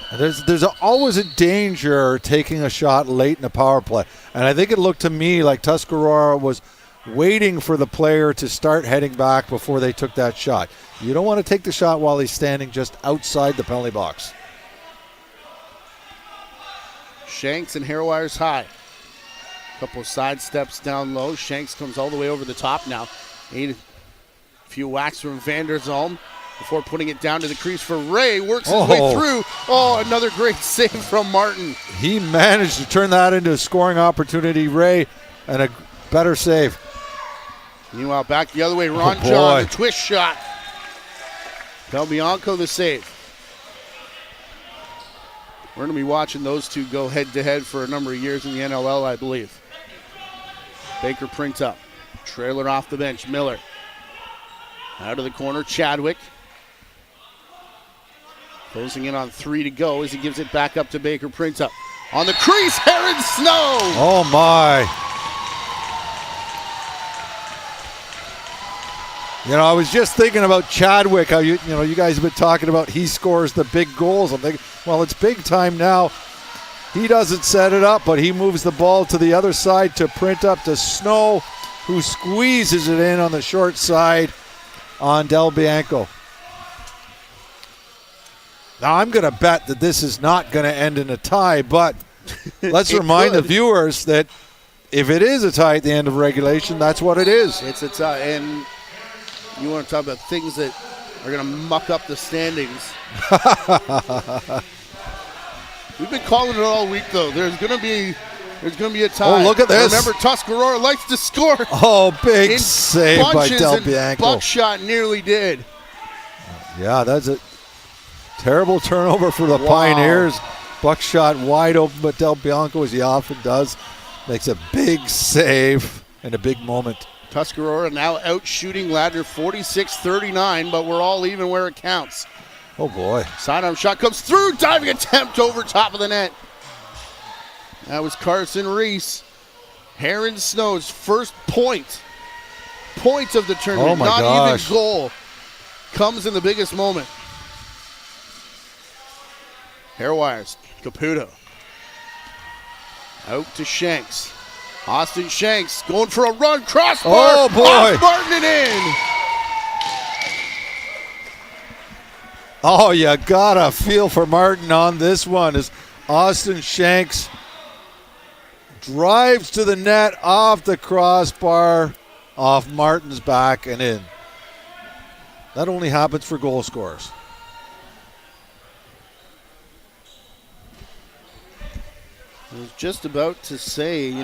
There's always a danger taking a shot late in a power play. And I think it looked to me like Tuscarora was waiting for the player to start heading back before they took that shot. You don't want to take the shot while he's standing just outside the penalty box. Shanks and Hairwires high. Couple of side steps down low. Shanks comes all the way over the top now. A few whacks from Vanderzalm before putting it down to the crease for Ray. Works his way through. Oh, another great save from Martin. He managed to turn that into a scoring opportunity, Ray, and a better save. Meanwhile, back the other way, Ron John, the twist shot. Del Bianco the save. We're going to be watching those two go head-to-head for a number of years in the NLL, I believe. Baker prints up. Trailer off the bench, Miller. Out of the corner, Chadwick. Closing in on 3 to go as he gives it back up to Baker. Prints up. On the crease, Heron Snow! Oh, my. I was just thinking about Chadwick, how you guys have been talking about he scores the big goals. I'm thinking, well, it's big time now. He doesn't set it up, but he moves the ball to the other side to print up to Snow, who squeezes it in on the short side on Del Bianco. Now, I'm going to bet that this is not going to end in a tie, but let's remind the viewers that if it is a tie at the end of regulation, that's what it is. It's a tie, and you want to talk about things that are going to muck up the standings. We've been calling it all week, though. There's going to be a tie. Oh, look at this. Remember, Tuscarora likes to score. Oh, big save by Del Bianco. Buckshot nearly did. Yeah, that's a terrible turnover for the Pioneers. Buckshot wide open, but Del Bianco, as he often does, makes a big save and a big moment. Tuscarora now out shooting Ladner 46-39, but we're all even where it counts. Oh, boy. Sidearm shot comes through. Diving attempt over top of the net. That was Carson Reese. Heron Snow's first point of the tournament. Oh, my Not gosh. even goal. Comes in the biggest moment. Hairwires. Caputo. Out to Shanks. Austin Shanks going for a run. Crossbar. Oh, boy. Off Martin and in. Oh, you gotta feel for Martin on this one as Austin Shanks drives to the net off the crossbar, off Martin's back and in. That only happens for goal scorers. I was just about to say, we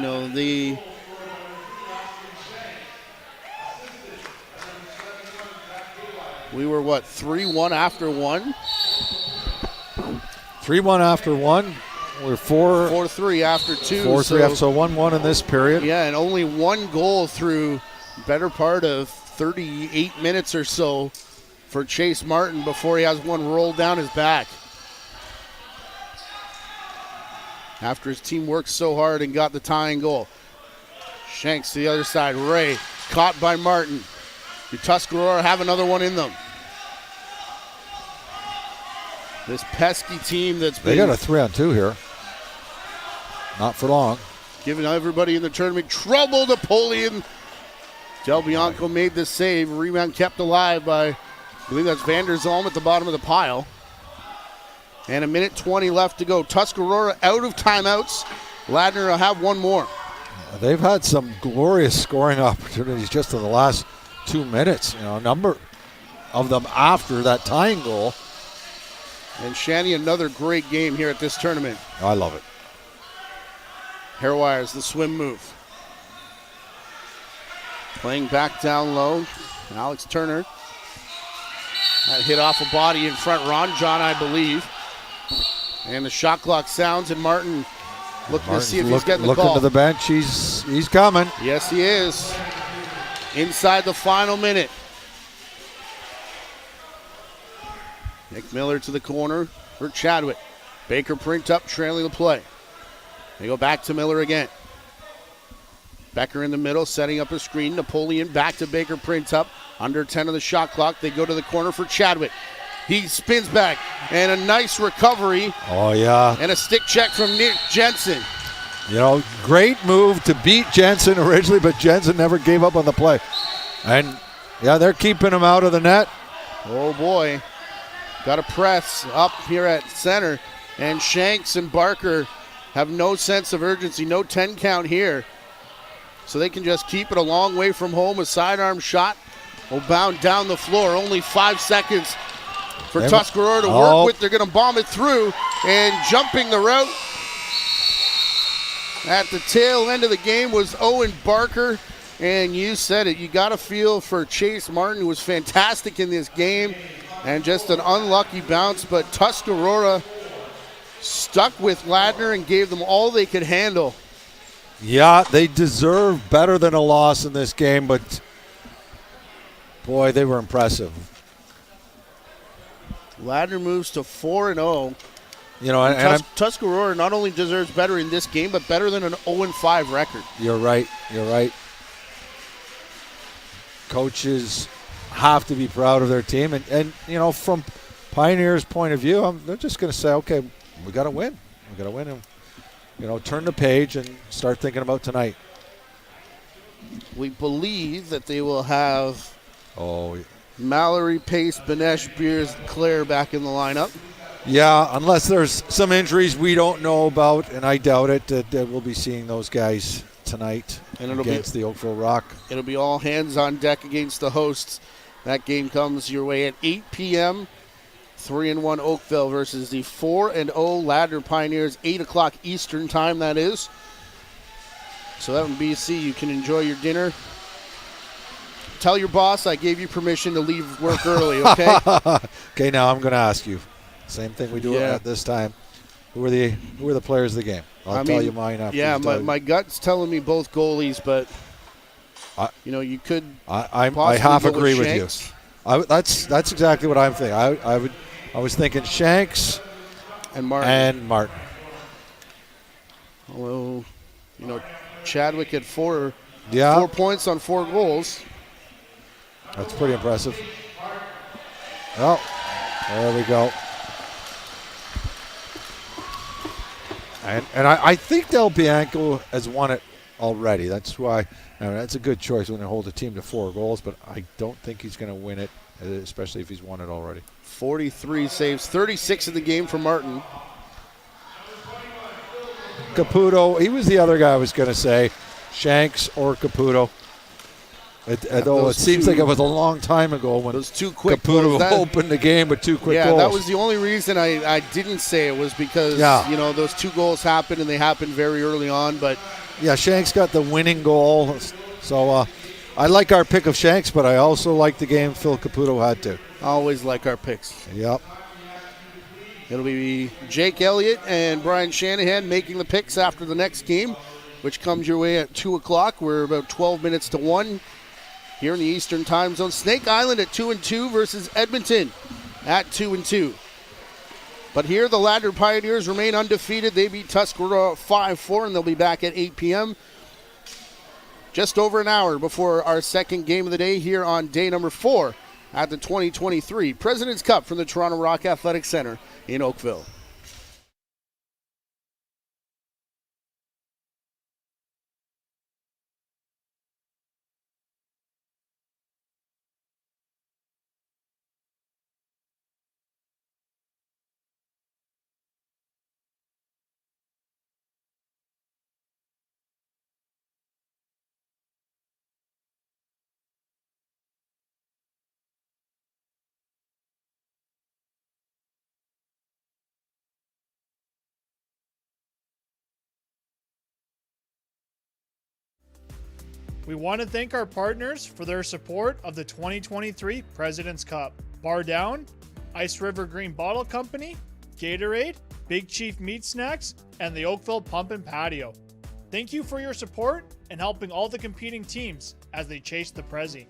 were 3-1 after one? 3-1 after one. We're 4-3 after two. 4-3 after, so 1-1 in this period. Yeah, and only one goal through better part of 38 minutes or so for Chase Martin before he has one rolled down his back. After his team worked so hard and got the tying goal. Shanks to the other side. Ray caught by Martin. The Tuscarora have another one in them. This pesky team that's been... They got a 3-on-2 here. Not for long. Giving everybody in the tournament trouble. Napoleon. Del Bianco made the save. Rebound kept alive by, I believe that's Vander Zalm at the bottom of the pile. And 1:20 left to go. Tuscarora out of timeouts. Ladner will have one more. They've had some glorious scoring opportunities just in the last 2 minutes. A number of them after that tying goal. And Shanny, another great game here at this tournament. I love it. Hairwires, the swim move. Playing back down low. Alex Turner. That hit off a body in front. Ron John, I believe. And the shot clock sounds, and Martin looking to see if he's getting the call. Looking to the bench. He's coming. Yes, he is. Inside the final minute. Nick Miller to the corner for Chadwick. Baker print up, trailing the play. They go back to Miller again. Becker in the middle, setting up a screen. Napoleon back to Baker, print up. Under 10 of the shot clock. They go to the corner for Chadwick. He spins back, and a nice recovery. Oh, yeah. And a stick check from Nick Jensen. Great move to beat Jensen originally, but Jensen never gave up on the play. And, yeah, they're keeping him out of the net. Oh, boy. Got to press up here at center. And Shanks and Barker have no sense of urgency, no 10 count here. So they can just keep it a long way from home. A sidearm shot will bound down the floor. Only 5 seconds for Tuscarora to work with. They're going to bomb it through, and jumping the route at the tail end of the game was Owen Barker. And you said it, you got to feel for Chase Martin, who was fantastic in this game, and just an unlucky bounce. But Tuscarora stuck with Ladner and gave them all they could handle. Yeah, they deserve better than a loss in this game, but boy, they were impressive. Ladner moves to 4-0. Tuscarora not only deserves better in this game, but better than an 0-5 record. You're right. Coaches have to be proud of their team, and from Pioneers' point of view, they're just going to say, okay, we got to win. And turn the page and start thinking about tonight. We believe that they will have Mallory, Pace, Banesh, Beers, Claire back in the lineup. Yeah, unless there's some injuries we don't know about, and I doubt it, that we'll be seeing those guys tonight against the Oakville Rock. It'll be all hands on deck against the hosts. That game comes your way at 8 p.m. 3-1 Oakville versus the 4-0 Ladner Pioneers, 8 o'clock Eastern time, that is. So that in BC, you can enjoy your dinner. Tell your boss I gave you permission to leave work early, okay? Okay, now I'm going to ask you. Same thing we do at this time. Who are the players of the game? I'll tell you mine after. Yeah, my gut's telling me both goalies, but you could. I half agree with you. That's exactly what I'm thinking. I was thinking Shanks and Martin. Although, Chadwick had 4 points on 4 goals. That's pretty impressive. Oh, there we go. And I think Del Bianco has won it already. That's why that's a good choice when they hold a team to 4 goals, but I don't think he's going to win it, especially if he's won it already. 43 saves, 36 in the game for Martin. Caputo, he was the other guy I was going to say, Shanks or Caputo. Although it seems like it was a long time ago when those 2 quick Caputo goals, opened the game with 2 quick goals. Yeah, that was the only reason I didn't say it was because, those 2 goals happened and they happened very early on. But yeah, Shanks got the winning goal. So I like our pick of Shanks, but I also like the game Phil Caputo had to. Always like our picks. Yep. It'll be Jake Elliott and Brian Shanahan making the picks after the next game, which comes your way at 2 o'clock. We're about 12 minutes to 1 here in the Eastern Time Zone. Snake Island at 2-2 versus Edmonton at 2-2. But here the Ladner Pioneers remain undefeated. They beat Tuscarora 5-4, and they'll be back at 8 p.m. Just over an hour before our second game of the day here on day number 4 at the 2023 President's Cup from the Toronto Rock Athletic Center in Oakville. We want to thank our partners for their support of the 2023 President's Cup. Bar Down, Ice River Green Bottle Company, Gatorade, Big Chief Meat Snacks, and the Oakville Pump and Patio. Thank you for your support and helping all the competing teams as they chase the Prezi.